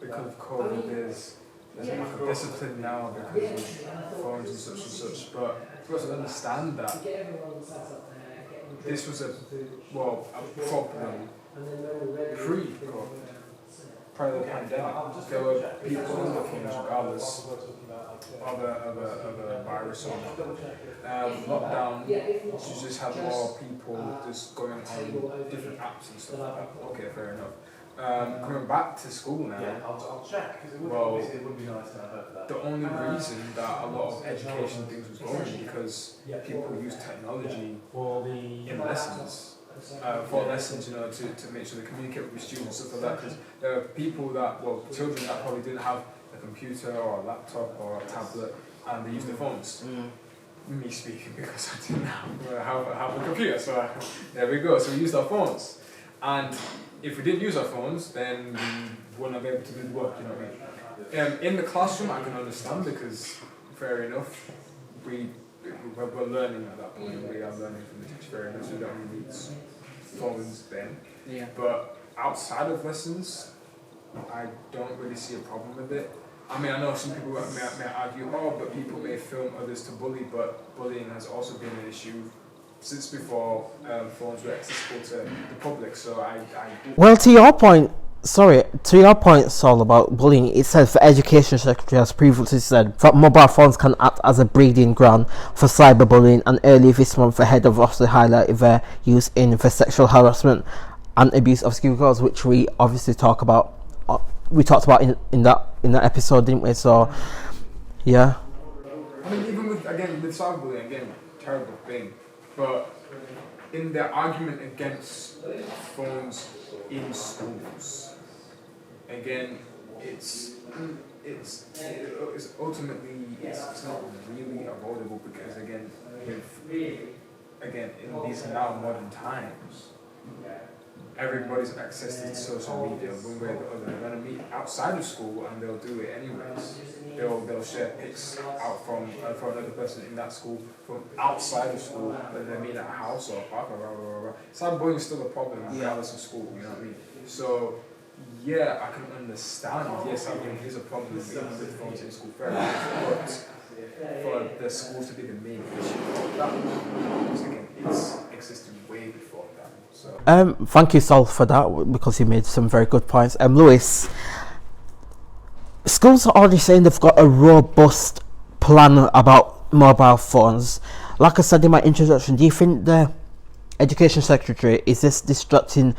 because of COVID there's a lack of discipline now because of phones and such, but you also understand that this was a problem pre-COVID. Prior to the pandemic, there were people on the phones regardless of a virus or not. Lockdown, you just had more people just going on different apps and stuff like that. Okay, fair enough. Coming back to school now, well, the only reason that a lot of education things was going because people use technology in lessons. For lessons, you know, to make sure they communicate with students and stuff like that, because there are people children that probably didn't have a computer or a laptop or a tablet and they use their phones. Me speaking because I didn't have a computer, so there we go. So we used our phones, and if we didn't use our phones, then we wouldn't be able to do the work, you know what I mean? In the classroom, I can understand because, fair enough, we're learning at that point. We are learning from the teacher, fair enough, so we don't really need phones then. Yeah. But outside of lessons, I don't really see a problem with it. I mean, I know some people may argue, but people may film others to bully, but bullying has also been an issue since before phones were accessible to the public, so Well, to your point, Saul, about bullying, it says the Education Secretary has previously said that mobile phones can act as a breeding ground for cyberbullying, and earlier this month the head of Ofsted highlighted their use in the sexual harassment and abuse of school girls, which we obviously talked about in that episode, didn't we? So, yeah. I mean, even with cyberbullying, again, terrible thing. But in their argument against phones in schools, again, it's ultimately it's not really avoidable because again in these now modern times, everybody's access to social media one way or the other. They're going to meet outside of school and they'll do it anyways. They'll share pics out from another person in that school from outside of school, whether they meet at a house or a park or blah, blah, blah, blah. Cyberbullying is still a problem regardless of school, you know what I mean? So, yeah, I can understand, yes, cyberbullying is a problem with phones in school, fair enough, but for the school to be the main issue of that, because again, it's existed way before that. So. Thank you, Sol, for that, because you made some very good points. Lewis, schools are already saying they've got a robust plan about mobile phones. Like I said in my introduction, do you think the Education Secretary is this distracting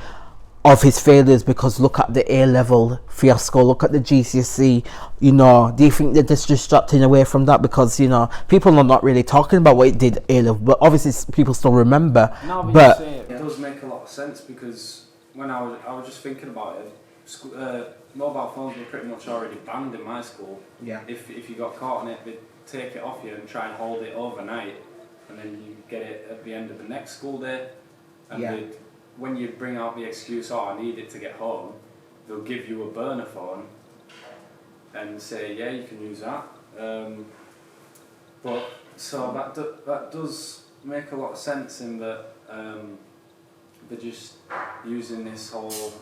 of his failures? Because look at the A-level fiasco, look at the GCSE, you know, do you think that this distracting away from that? Because, you know, people are not really talking about what it did A-level, but obviously people still remember. No, but you say it does make a lot of sense, because when I was just thinking about it, mobile phones were pretty much already banned in my school. Yeah. If you got caught on it, they'd take it off you and try and hold it overnight, and then you get it at the end of the next school day, and when you bring out the excuse, oh, I need it to get home, they'll give you a burner phone and say, yeah, you can use that. But so that does make a lot of sense in that they're just using this whole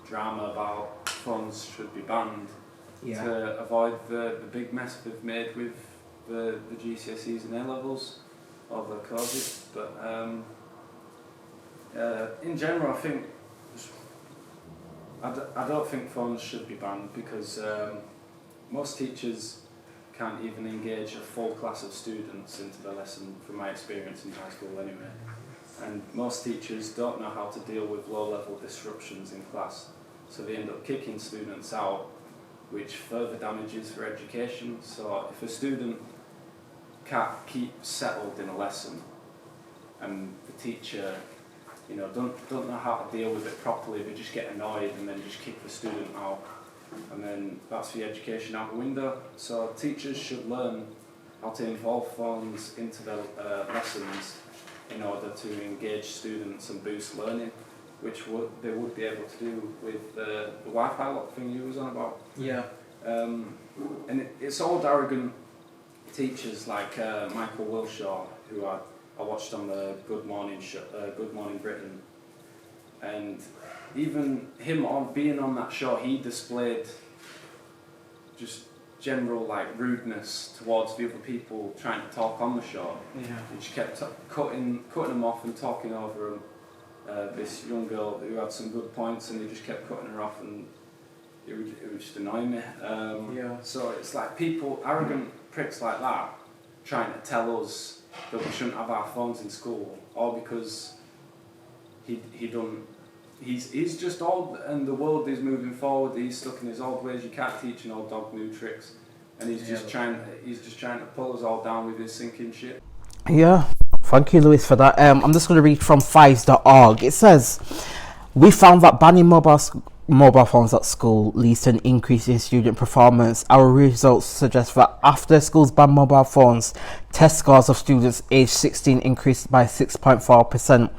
drama about phones should be banned to avoid the big mess they've made with the GCSEs and A-levels over COVID. But in general, I think I don't think phones should be banned, because most teachers can't even engage a full class of students into the lesson, from my experience in high school anyway. And most teachers don't know how to deal with low-level disruptions in class, so they end up kicking students out, which further damages for education. So if a student can't keep settled in a lesson, and the teacher, you know, don't know how to deal with it properly, they just get annoyed and then just kick the student out, and then that's the education out the window. So teachers should learn how to involve phones into their lessons in order to engage students and boost learning, which they would be able to do with the Wi-Fi lock thing you was on about. Yeah. And it's old arrogant teachers like Michael Wilshaw, who I watched on the Good Morning Britain, and even him being on that show, he displayed just general rudeness towards the other people trying to talk on the show. Yeah. He just kept cutting them off and talking over them. This young girl who had some good points, and he just kept cutting her off, and it would just annoy me. So it's like people, arrogant pricks like that, trying to tell us that we shouldn't have our phones in school, all because he's just old and the world is moving forward. He's stuck in his old ways. You can't teach an old dog new tricks, and he's just trying to pull us all down with his sinking ship. Yeah, thank you, Lewis, for that. I'm just going to read from fives.org. It says, we found that banning mobile phones at school leads to an increase in student performance. Our results suggest that after schools ban mobile phones, test scores of students aged 16 increased by 6.4%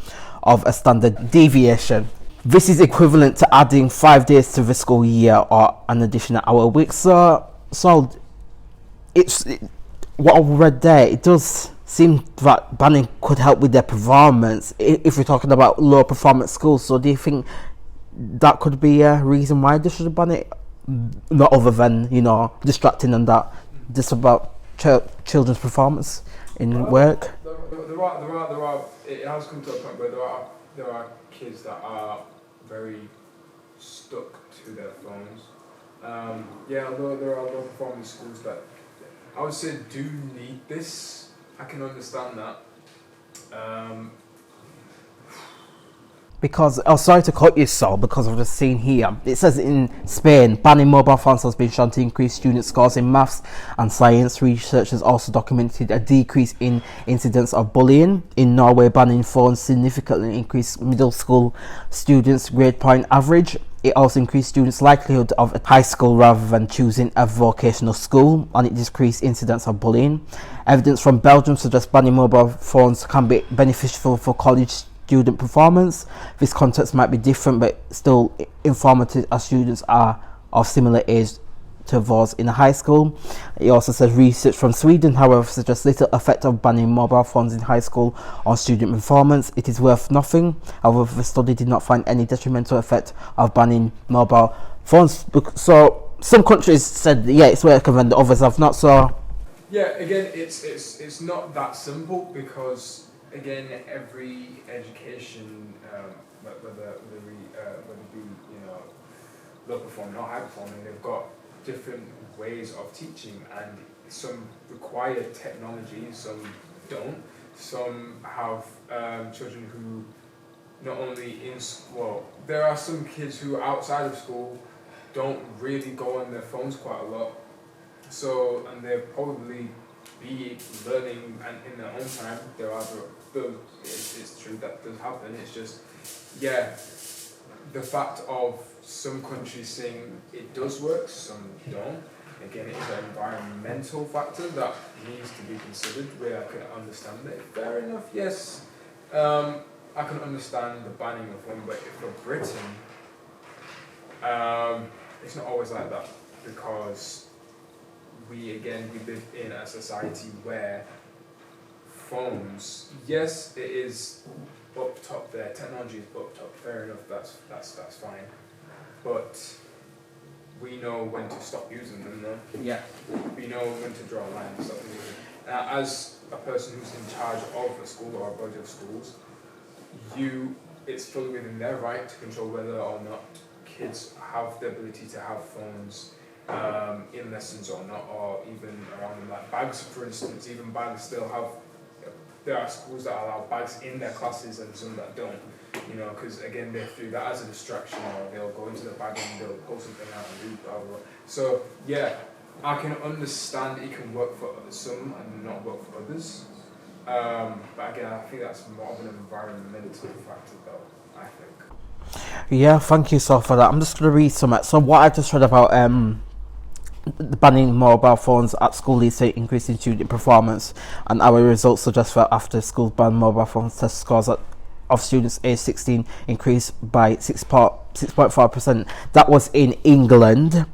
of a standard deviation. This is equivalent to adding 5 days to the school year, or an additional hour a week. So what I read there, it does seem that banning could help with their performance if we're talking about low performance schools. So do you think that could be a reason why they should ban it? Not other than, you know, distracting and that, just about children's performance in work. There are. It has come to a point where there are kids that are very stuck to their phones. Although there are low performing schools that I would say do need this. I can understand that. Because, sorry to cut you, Sol, because I've just seen here, it says in Spain, banning mobile phones has been shown to increase student scores in maths and science. Researchers also documented a decrease in incidents of bullying. In Norway, banning phones significantly increased middle school students' grade point average. It also increased students' likelihood of high school rather than choosing a vocational school, and it decreased incidents of bullying. Evidence from Belgium suggests banning mobile phones can be beneficial for college student performance. This context might be different but still informative as students are of similar age to those in high school. It also says research from Sweden, however, suggests little effect of banning mobile phones in high school on student performance. It is worth nothing. However, the study did not find any detrimental effect of banning mobile phones. So some countries said, yeah, it's working, and the others have not. So yeah, again, it's not that simple, because again, every education, whether it be low performing or high performing, they've got different ways of teaching, and some require technology, some don't. Some have children who not only there are some kids who outside of school don't really go on their phones quite a lot. So, and they'll probably be learning and in their own time. It's true that does happen. It's just, yeah, the fact of some countries saying it does work, some don't. Again, it is an environmental factor that needs to be considered, where I can understand that. Fair enough, yes. I can understand the banning of one, but for Britain, it's not always like that, because we live in a society where phones, yes, it is up top there, technology is up top, fair enough, that's fine, but we know when to stop using them though. yeah, We know when to draw a line and stop using them. As a person who's in charge of a school or a body of schools, it's fully within their right to control whether or not kids have the ability to have phones in lessons or not, or even around them, like bags, for instance. Even bags still have, there are schools that allow bags in their classes and some that don't, because again, they view that as a distraction, or they'll go into the bag and they'll pull something out and read, blah, blah, blah. So yeah, I can understand it can work for some and not work for others. But again, I think that's more of an environmental factor though, I think. yeah. Thank you so for that. I'm just going to read some. So what I just read about the banning mobile phones at school leads to increasing student performance, and our results suggest that after school ban mobile phones, test scores of students aged 16 increased by 6.4%. That was in England.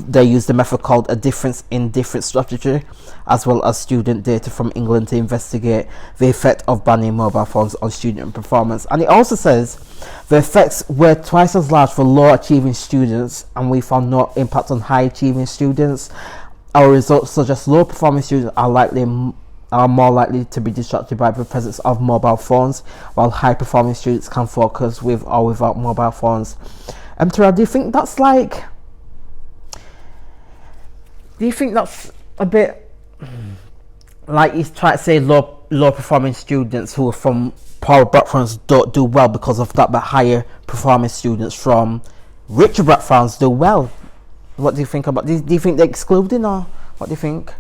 They used a method called a difference in difference strategy, as well as student data from England, to investigate the effect of banning mobile phones on student performance. And it also says the effects were twice as large for low achieving students, and we found no impact on high achieving students. Our results suggest low performing students are more likely to be distracted by the presence of mobile phones, while high performing students can focus with or without mobile phones. Tara, do you think that's a bit like he's trying to say low performing students who are from poor backgrounds don't do well because of that, but higher performing students from richer backgrounds do well? What do you think about this? Do you think they're excluding, or what do you think?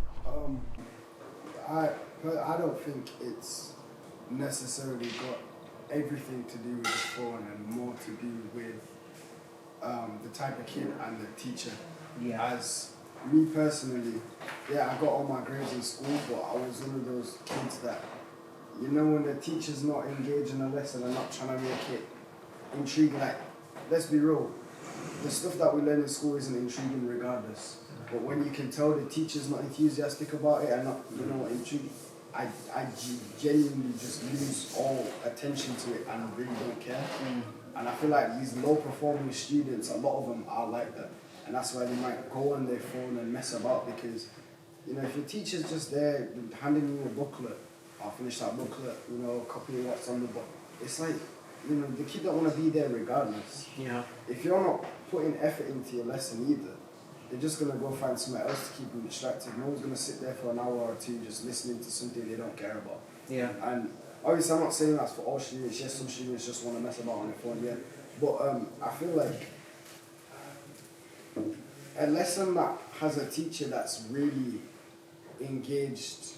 I don't think it's necessarily got everything to do with the phone, and more to do with the type of kid and the teacher. Yeah. As me personally, yeah, I got all my grades in school, but I was one of those kids that, when the teacher's not engaged in a lesson and not trying to make it intriguing, like, let's be real, the stuff that we learn in school isn't intriguing regardless. But when you can tell the teacher's not enthusiastic about it and not, intriguing, I genuinely just lose all attention to it and really don't care. And I feel like these low performing students, a lot of them are like that. And that's why they might go on their phone and mess about, because, if your teacher's just there handing you a booklet, I'll finish that booklet, copying what's on the book. It's like, the kid don't want to be there regardless. Yeah. If you're not putting effort into your lesson either, they're just going to go find somewhere else to keep them distracted. No one's going to sit there for an hour or two just listening to something they don't care about. Yeah. And obviously I'm not saying that's for all students. Yes, some students just want to mess about on their phone, yeah. But I feel like a lesson that has a teacher that's really engaged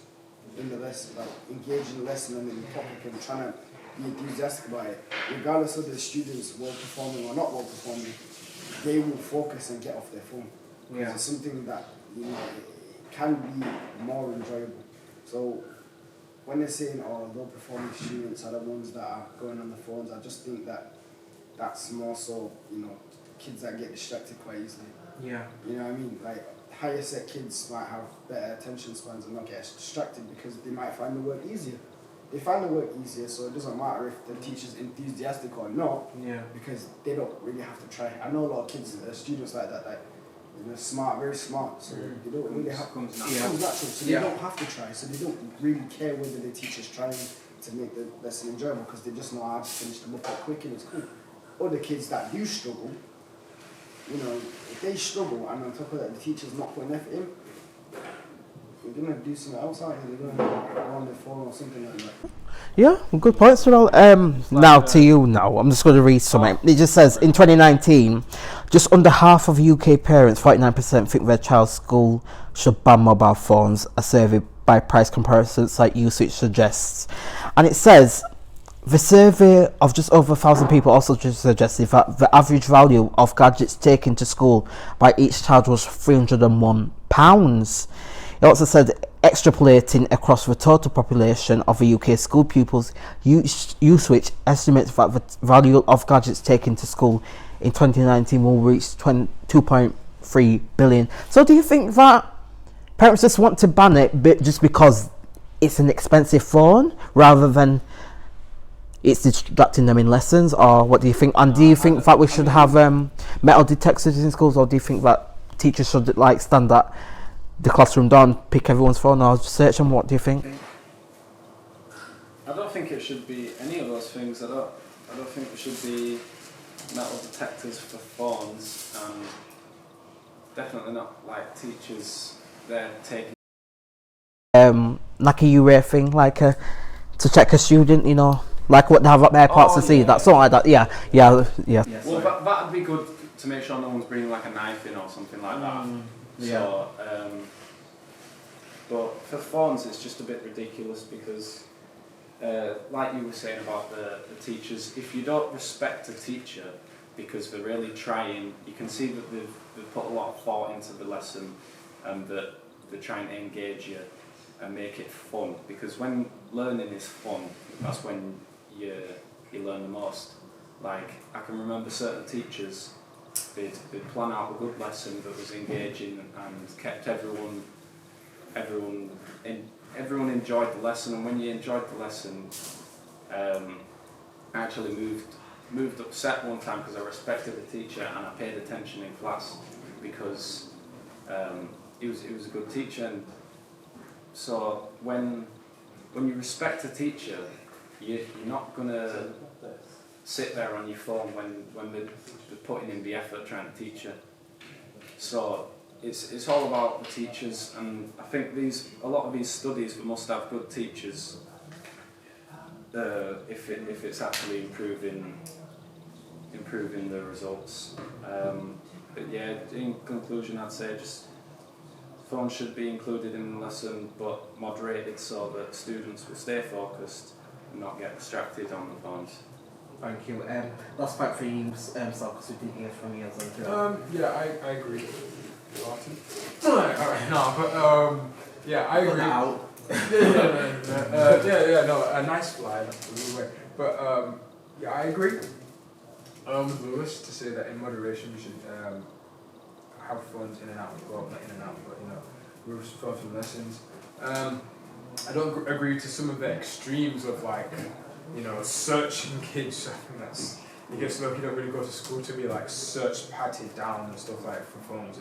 in the lesson, like engaged in the lesson and in the topic and trying to be enthusiastic about it, regardless of the students well performing or not well performing, they will focus and get off their phone. Because it's something that it can be more enjoyable. So when they're saying, oh, low-performing students are the ones that are going on the phones, I just think that that's more so, kids that get distracted quite easily. Yeah. You know what I mean? Like, higher set kids might have better attention spans and not get distracted because they might find the work easier. They find the work easier, so it doesn't matter if the teacher's enthusiastic or not, because they don't really have to try. I know a lot of kids, students like that, smart, very smart, so they don't really have to. It comes natural, so they don't have to try, so they don't really care whether the teacher's trying to make the lesson enjoyable because they just know how to finish them up quick and it's cool. Other kids that do struggle, if they struggle and on top of that the teacher's not putting effort in, they're going to do something else, aren't they? They're going to go on their phone or something like that. Yeah, good points, Ronald. Now to you now. I'm just going to read something. It just says, in 2019, just under half of UK parents, 49%, think their child's school should ban mobile phones, a survey by price comparison site Usage suggests. And it says, the survey of just over 1,000 people also just suggested that the average value of gadgets taken to school by each child was £301. It also said, extrapolating across the total population of the UK school pupils, Uswitch estimates that the value of gadgets taken to school in 2019 will reach 2.3 billion. So do you think that parents just want to ban it just because it's an expensive phone rather than it's distracting them in lessons, or what do you think? And do you think that we should have metal detectors in schools, or do you think that teachers should stand at the classroom door and pick everyone's phone or search them? What do you think? I don't think it should be any of those things. I don't think there should be metal detectors for phones, and definitely not like teachers they're taking like a UA thing, to check a student, like what they have up their parts to see, that sort like that. Yeah. Well, that'd be good to make sure no one's bringing like a knife in or something like that. So, but for phones, it's just a bit ridiculous because, like you were saying about the teachers, if you don't respect a teacher because they're really trying, you can see that they've put a lot of thought into the lesson and that they're trying to engage you and make it fun. Because when learning is fun, that's when you learn the most. Like, I can remember certain teachers, they'd plan out a good lesson that was engaging and kept everyone enjoyed the lesson. And when you enjoyed the lesson, I actually moved upset one time because I respected the teacher and I paid attention in class because he was a good teacher. And so when you respect a teacher, you're not gonna sit there on your phone when they're putting in the effort trying to teach you. So it's all about the teachers, and I think a lot of these studies we must have good teachers if it's actually improving the results. But yeah, in conclusion, I'd say just phones should be included in the lesson, but moderated so that students will stay focused and not get distracted on the phones. Thank you. Last point for you, Sal, because we didn't hear from you. Yeah, I agree. Alright, no, but yeah, I agree. No, a nice fly, that's the way. But yeah, I agree. With Lewis to say that in moderation you should have fun in and out, well, not in and out, but move fun from lessons. I don't agree to some of the extremes of searching kids. I think that's, you don't really go to school to be search patted down and stuff for phones.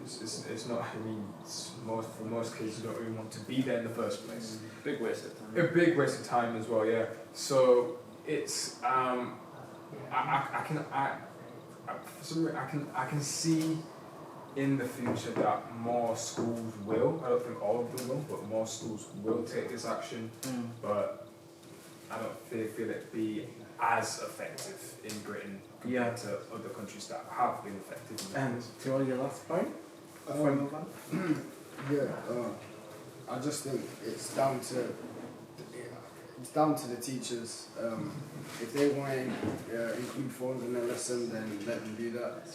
It's not. I mean, for most kids, you don't really want to be there in the first place. Big waste of time. A big waste of time as well. Yeah. So it's I can see in the future that more schools will. I don't think all of them will, but more schools will take this action. But I don't feel it be as effective in Britain compared to other countries that have been effective. To your last point? I just think it's down to the teachers. If they want to include phones in their lesson, then let them do that.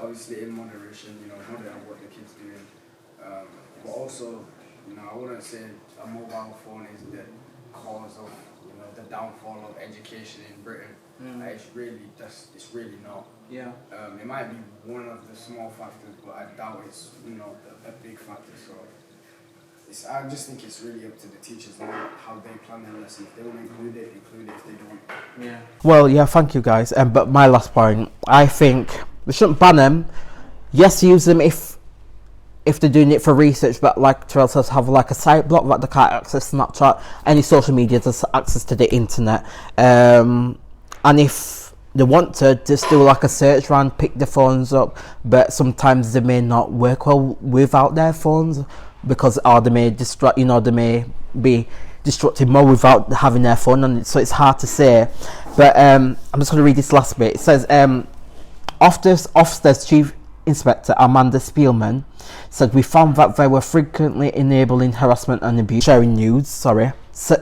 Obviously in moderation, monitor what the kids doing. But also, You know, I wouldn't say a mobile phone is the cause of the downfall of education in Britain. Like, it's really not. Yeah. It might be one of the small factors, but I doubt it's a big factor. So I just think it's really up to the teachers how they plan their lesson. If they want to include it. If they don't. Yeah. Well, yeah. Thank you, guys. But my last point, I think we shouldn't ban them. Yes, use them if they're doing it for research, but like Terrell says, have like a site block that they can't access Snapchat, any social media, just access to the internet. And if they want to, just do like a search round, pick the phones up, but sometimes they may not work well without their phones because they may they may be distracted more without having their phone on it, so it's hard to say. But I'm just going to read this last bit. It says, Ofsted Chief Inspector Amanda Spielman said, "We found that they were frequently enabling harassment and abuse, sharing nudes."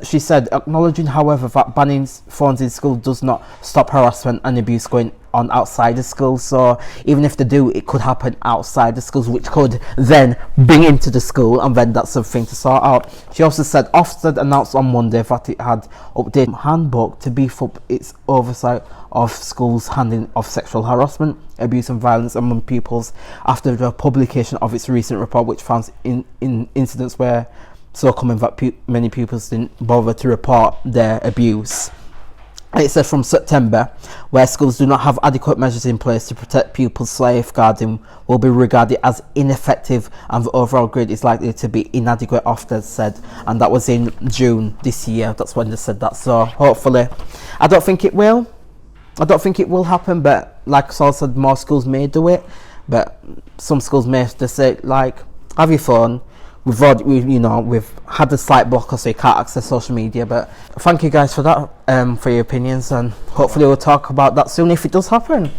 She said, acknowledging, however, that banning phones in school does not stop harassment and abuse going on outside the school. So even if they do, it could happen outside the schools, which could then bring into the school, and then that's something to sort out. She also said Ofsted announced on Monday that it had updated handbook to beef up its oversight of schools' handling of sexual harassment, abuse and violence among pupils after the publication of its recent report, which found in incidents where so common that many pupils didn't bother to report their abuse. It says from September, where schools do not have adequate measures in place to protect pupils, safeguarding will be regarded as ineffective and the overall grade is likely to be inadequate, Ofsted said. And that was in June this year. That's when they said that. So hopefully, I don't think it will happen, but like Saul said, more schools may do it, but some schools may just say, like, have your phone. We've had a slight blocker, so you can't access social media. But thank you guys for that, for your opinions, and hopefully we'll talk about that soon if it does happen.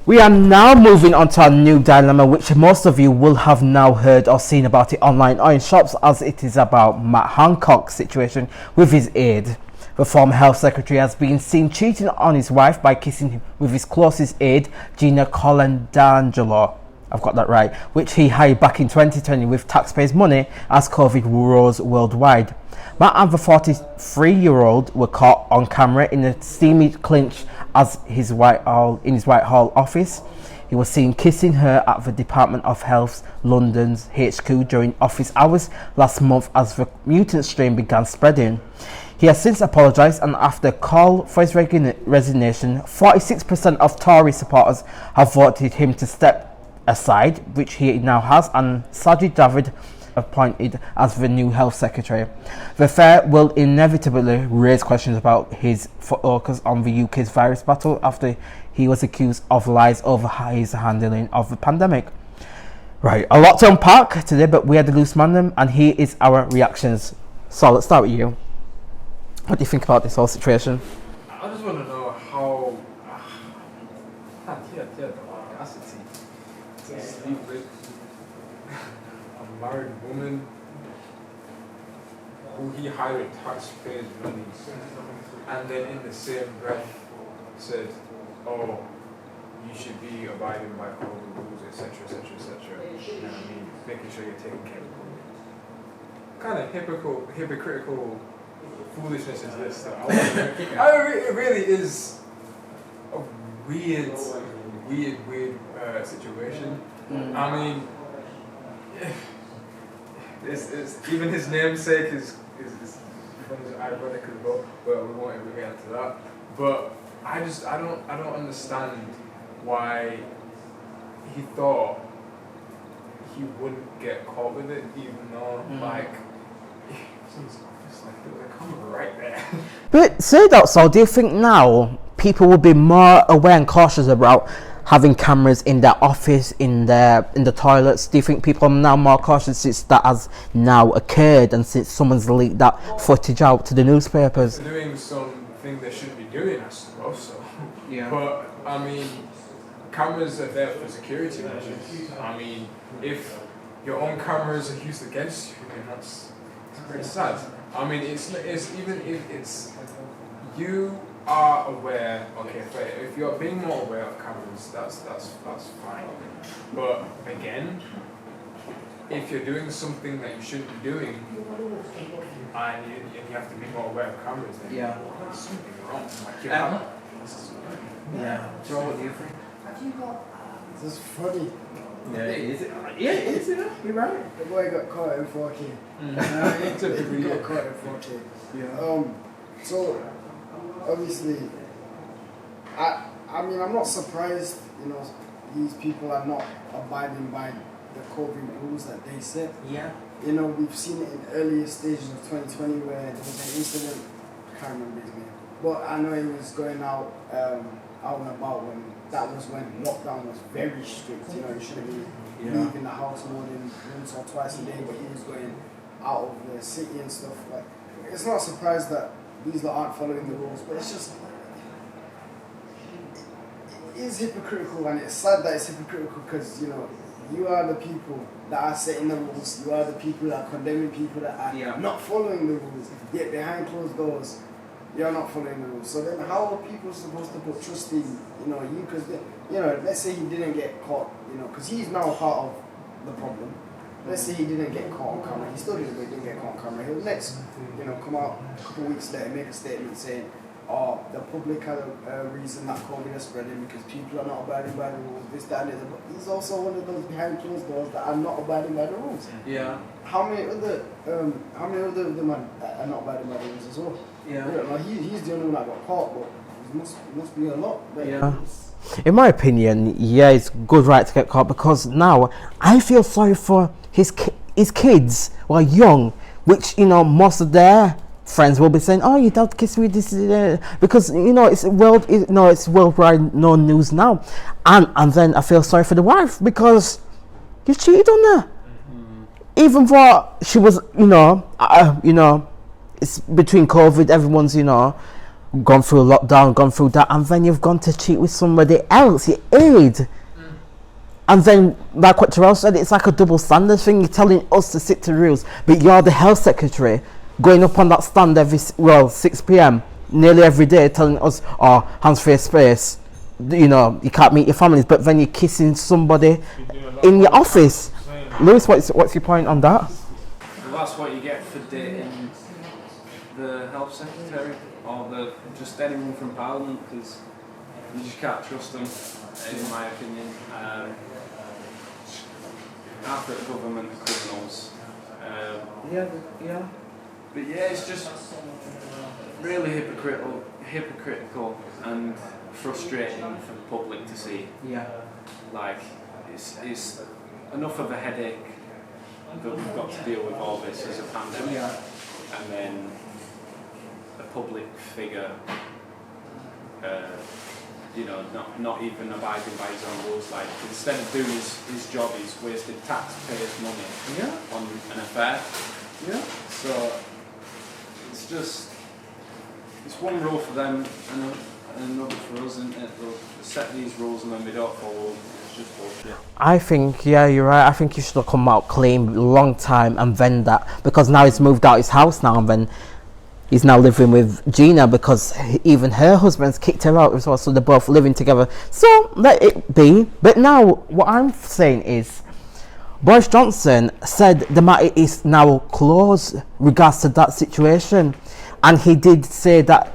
We are now moving on to our new dilemma, which most of you will have now heard or seen about it online or in shops, as it is about Matt Hancock's situation with his aide. The former health secretary has been seen cheating on his wife by kissing him with his closest aide, Gina Colandangelo. I've got that right, which he hired back in 2020 with taxpayers' money as COVID rose worldwide. Matt and the 43-year-old were caught on camera in a steamy clinch in his Whitehall office. He was seen kissing her at the Department of Health's London's HQ during office hours last month as the mutant strain began spreading. He has since apologised, and after a call for his resignation, 46% of Tory supporters have voted him to step aside, which he now has, and Sajid Javid appointed as the new health secretary. The affair will inevitably raise questions about his focus on the UK's virus battle after he was accused of lies over his handling of the pandemic. Right, a lot to unpack today, but we are the Loose Mandem, and here is our reactions. So let's start with you. What do you think about this whole situation? I just want to know how. The audacity to sleep with a married woman who he hired taxpayers' money, and then in the same breath said, "Oh, you should be abiding by all the rules, etc., etc., etc." You know what I mean? Making sure you're taking care of it. Kind of hypocritical foolishness is this? It really is a weird situation. I mean, it's even his namesake is ironic as well. But we won't ever get into that. But I don't understand why he thought he wouldn't get caught with it, even though it's like there was a camera right there. But say that, so do you think now people will be more aware and cautious about having cameras in their office, in the toilets? Do you think people are now more cautious since that has now occurred and since someone's leaked that footage out to the newspapers? They're doing something they shouldn't be doing, I suppose. So. Yeah. But I mean, cameras are there for security measures. I mean, if your own cameras are used against you, then that's pretty sad. I mean, it's even if it's you are aware. Okay, fair. If you're being more aware of cameras, that's fine. But again, if you're doing something that you shouldn't be doing, and you have to be more aware of cameras, then there's something wrong. Like Joe, what do you think? This is funny. Yeah, is it? Yeah, it is. You're right. The boy got caught in 4K. He got caught in 4K. Yeah. So obviously, I mean, I'm not surprised. You know, these people are not abiding by the COVID rules that they set. Yeah. You know, we've seen it in earlier stages of 2020 where there was an incident. I can't remember his name, but I know he was going out and about when that was when lockdown was very strict. You know, you shouldn't be leaving the house more than once or twice a day, but he was going out of the city and stuff. Like, it's not a surprise that these lot aren't following the rules, but it's just, it is hypocritical, and it's sad that it's hypocritical because, you know, you are the people that are setting the rules, you are the people that are condemning people that are not following the rules, yet behind closed doors, you're not following the rules. So then how are people supposed to put trust in, you know, you? Because, you know, let's say he didn't get caught, you know, because he's now a part of the problem. Let's say he didn't get caught on camera. He still didn't get caught on camera. He'll next, you know, come out a couple of weeks later, make a statement saying, oh, the public had a reason that COVID is spreading because people are not abiding by the rules, this, that, and the other. But he's also one of those behind closed doors that are not abiding by the rules. Yeah. How many other of them are not abiding by the rules as well? Yeah. Like he's the only one that got caught, but it must be a lot. Yeah. In my opinion, yeah, it's good right to get caught because now I feel sorry for his kids who are young, which, you know, most of their friends will be saying, "Oh, you don't kiss me," this because, you know, it's worldwide known news now, and then I feel sorry for the wife because you cheated on her, even though she was, you know, it's between COVID, everyone's, you know, gone through a lockdown, gone through that, and then you've gone to cheat with somebody else, you aid. And then, like what Terrell said, it's like a double standard thing. You're telling us to stick to rules, but you're the health secretary going up on that stand 6 p.m. nearly every day telling us, oh, hands face space, you know, you can't meet your families, but then you're kissing somebody in your office. Lewis, what's your point on that? Well, that's what you get for dating the health secretary or just anyone from Parliament, because you just can't trust them, in my opinion. Half of the government are criminals. But yeah, it's just really hypocritical and frustrating for the public to see. Yeah. Like, it's enough of a headache that we've got to deal with all this as a pandemic. Yeah. And then a public figure, you know, not even abiding by his own rules. Like, instead of doing his job, he's wasted taxpayers' money on an affair. Yeah. So it's one rule for them and another for us, and they'll set these rules and then we don't follow them. It's just bullshit. I think, yeah, you're right. I think he should have come out clean long time and then that, because now he's moved out his house now and then he's now living with Gina because even her husband's kicked her out as well, so they're both living together. So let it be. But now what I'm saying is Boris Johnson said the matter is now closed regards to that situation, and he did say that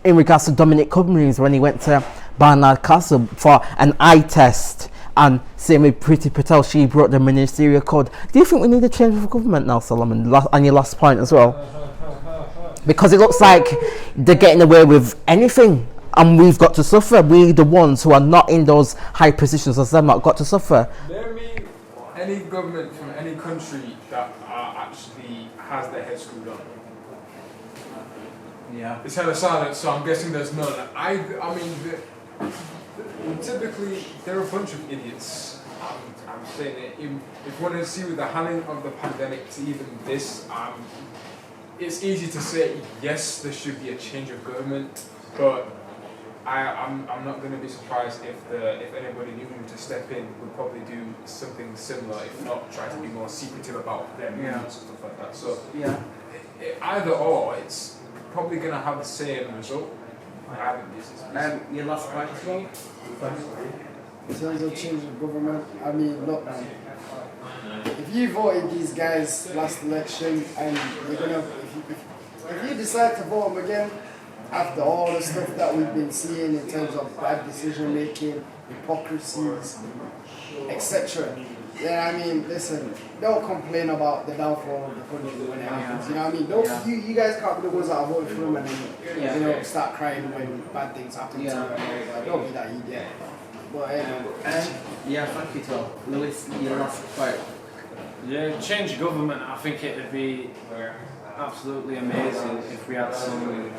in regards to Dominic Cummings when he went to Barnard Castle for an eye test, and same with Priti Patel, she brought the ministerial code. Do you think we need a change of government now, Solomon? On your last point as well, because it looks like they're getting away with anything, and we've got to suffer. We, the ones who are not in those high positions as them, not got to suffer. Any government from any country that actually has their head screwed on. Yeah. It's hella silent, so I'm guessing there's none. I mean, typically they're a bunch of idiots. I'm saying it. If you want to see with the handling of the pandemic to even this, it's easy to say yes, there should be a change of government, but I'm not going to be surprised if anybody new to step in would probably do something similar, if not try to be more secretive about their moves and stuff like that. So either or, it's probably going to have the same result. Your last point as well? In terms of change of government, I mean, lockdown. if you voted these guys last election and you're gonna, if you decide to vote them again, after all the stuff that we've been seeing in terms of bad decision making, hypocrisies, etc. then I mean, listen, don't complain about the downfall of the country when it happens. You know what I mean? Don't you guys can't be the ones that are voting for them and then, you know, start crying when bad things happen to you. Like, don't be that idiot. But yeah, thank you, Tom. Lewis, your last quote. Yeah, change government. I think it would be absolutely amazing if we had some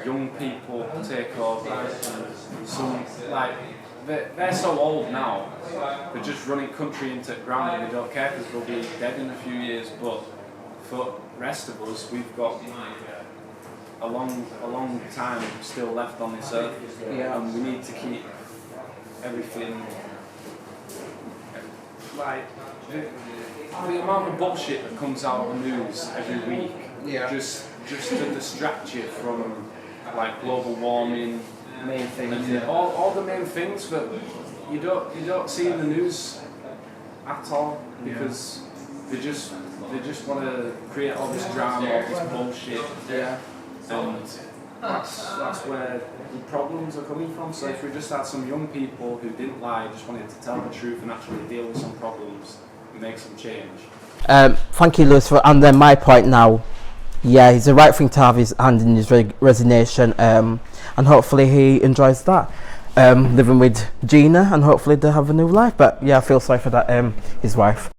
young people take over. Some like they're so old now. They're just running country into the ground and they don't care because they'll be dead in a few years. But for the rest of us, we've got a long time still left on this earth, and we need to keep everything like the amount of bullshit that comes out of the news every week. Just to distract you from like global warming, Main things. and all the main things that you don't see in the news at all because they just want to create all this drama, all this bullshit. And that's where the problems are coming from. So if we just had some young people who didn't lie, just wanted to tell the truth and actually deal with some problems and make some change. Thank you, Lewis, and then my point now. Yeah, it's the right thing to have his hand in his resignation, and hopefully he enjoys that. Living with Gina, and hopefully they have a new life. But yeah, I feel sorry for that, his wife.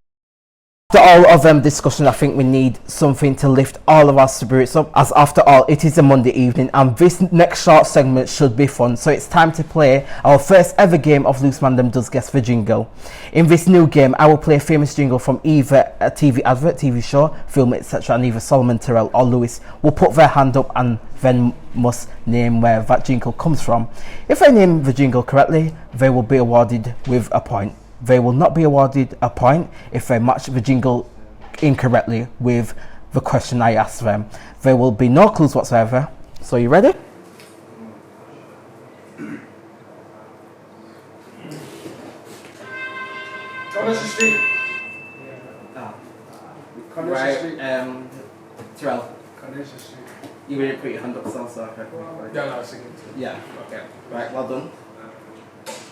After all of discussion, I think we need something to lift all of our spirits up, as after all, it is a Monday evening and this next short segment should be fun. So it's time to play our first ever game of Loose Mandem Does Guess the Jingle. In this new game, I will play a famous jingle from either a TV advert, TV show, film, etc. and either Solomon, Terrell or Lewis will put their hand up and then must name where that jingle comes from. If they name the jingle correctly, they will be awarded with a point. They will not be awarded a point if they match the jingle incorrectly with the question I asked them. There will be no clues whatsoever. So you ready? Coronation Street. Right, Terrell, Coronation Street. you didn't put your hand up, so okay. Yeah, no, I was thinking too. Yeah, okay. Right, well done.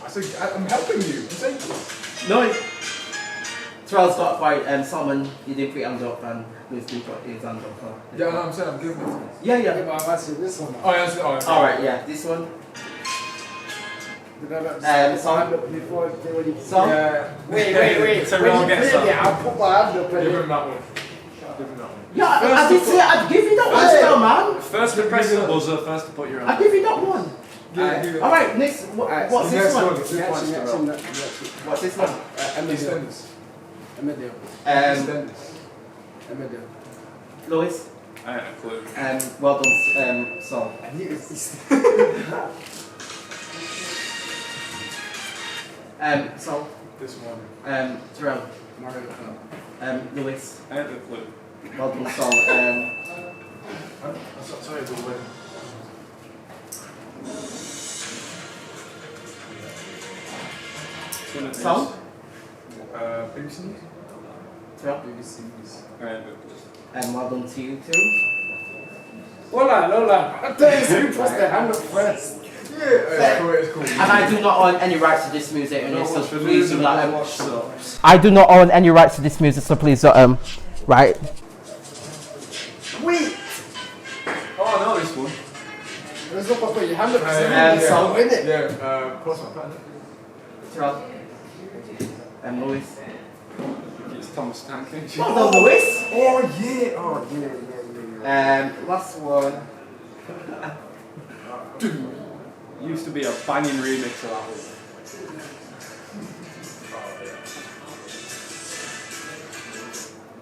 I'm helping you. I'm saying No, Terrell's got a point. Solomon, you didn't put your hand up, and Lewis didn't put his hand up. So. yeah, no, I'm saying I'm giving it to you. Yeah. Yeah, but I'm asking this one. Oh, yeah, Alright, yeah, this one. Solomon. Before when you Wait. Terrell gets up. Yeah, I'll put my hand up. Give him that one. Give him that one. Yeah, I did say I'd give you that one still, man. First to press the buzzer, first to put your I'd hand. give you that one. Alright, next, what's this one? What's this one? EastEnders. Emmerdale. Lewis? I had a clue. Well done, Sol. Sol? This one. Terrell? Lewis? I had a clue. Well done, Sol. I'm sorry, the win. Sol? BBC News? Terrell? BBC News. I had a clue. Well done to you too. Lola. I tell you, who puts their hand up first? Yeah, it's cool. And I do not own any rights to this music, and so please do not. Watch so. I do not own any rights to this music, so please don't. Right. Wait. Oh, I know this one. Let's not put your hand up. So win it. Yeah, cross my pattern. Terrell. Lewis. It's Thomas Tankage. Well done, Lewis. Oh yeah. Last one. Used to be a banging remix of that one.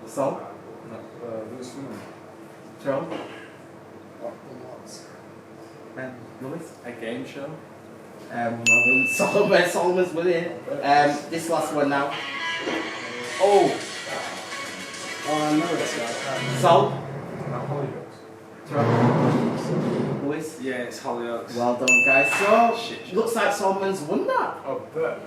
So, Who's filming? Terrell. Lewis. A game show. Well done, Solomon's winning. This last one now. Oh, I know this guy. Sol. Not Hollyoaks. Terrell. Lewis. yeah, it's Hollyoaks. Well done, guys. So, Shit. looks like Solomon's won that. Oh, bet.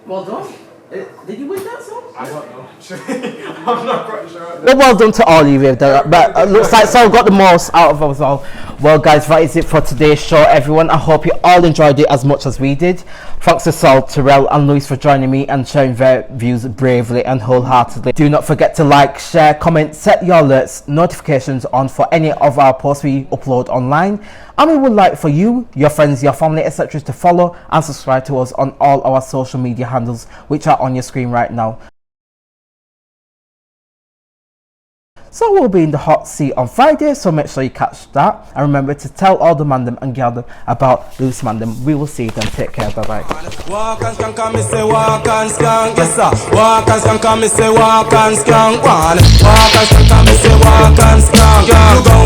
Well done. Did you win that song? I don't know. Actually, I'm not quite sure. Well done to all of you, but it looks like Sol got the most out of us all. Well, guys, that is it for today's show, everyone. I hope you all enjoyed it as much as we did. Thanks to Sol, Terrell, and Louis for joining me and sharing their views bravely and wholeheartedly. Do not forget to like, share, comment, set your alerts, notifications on for any of our posts we upload online. And we would like for you, your friends, your family, etc. to follow and subscribe to us on all our social media handles, which are on your screen right now. So we'll be in the hot seat on Friday, so make sure you catch that. And remember to tell all the mandem and gather about Loose Mandem. We will see you then. Take care. Bye-bye. Walk and skank, come me say walk and skank, yes sir. Walk and skank, come me say walk and skank. Walk and skank, come me say walk and skank. You go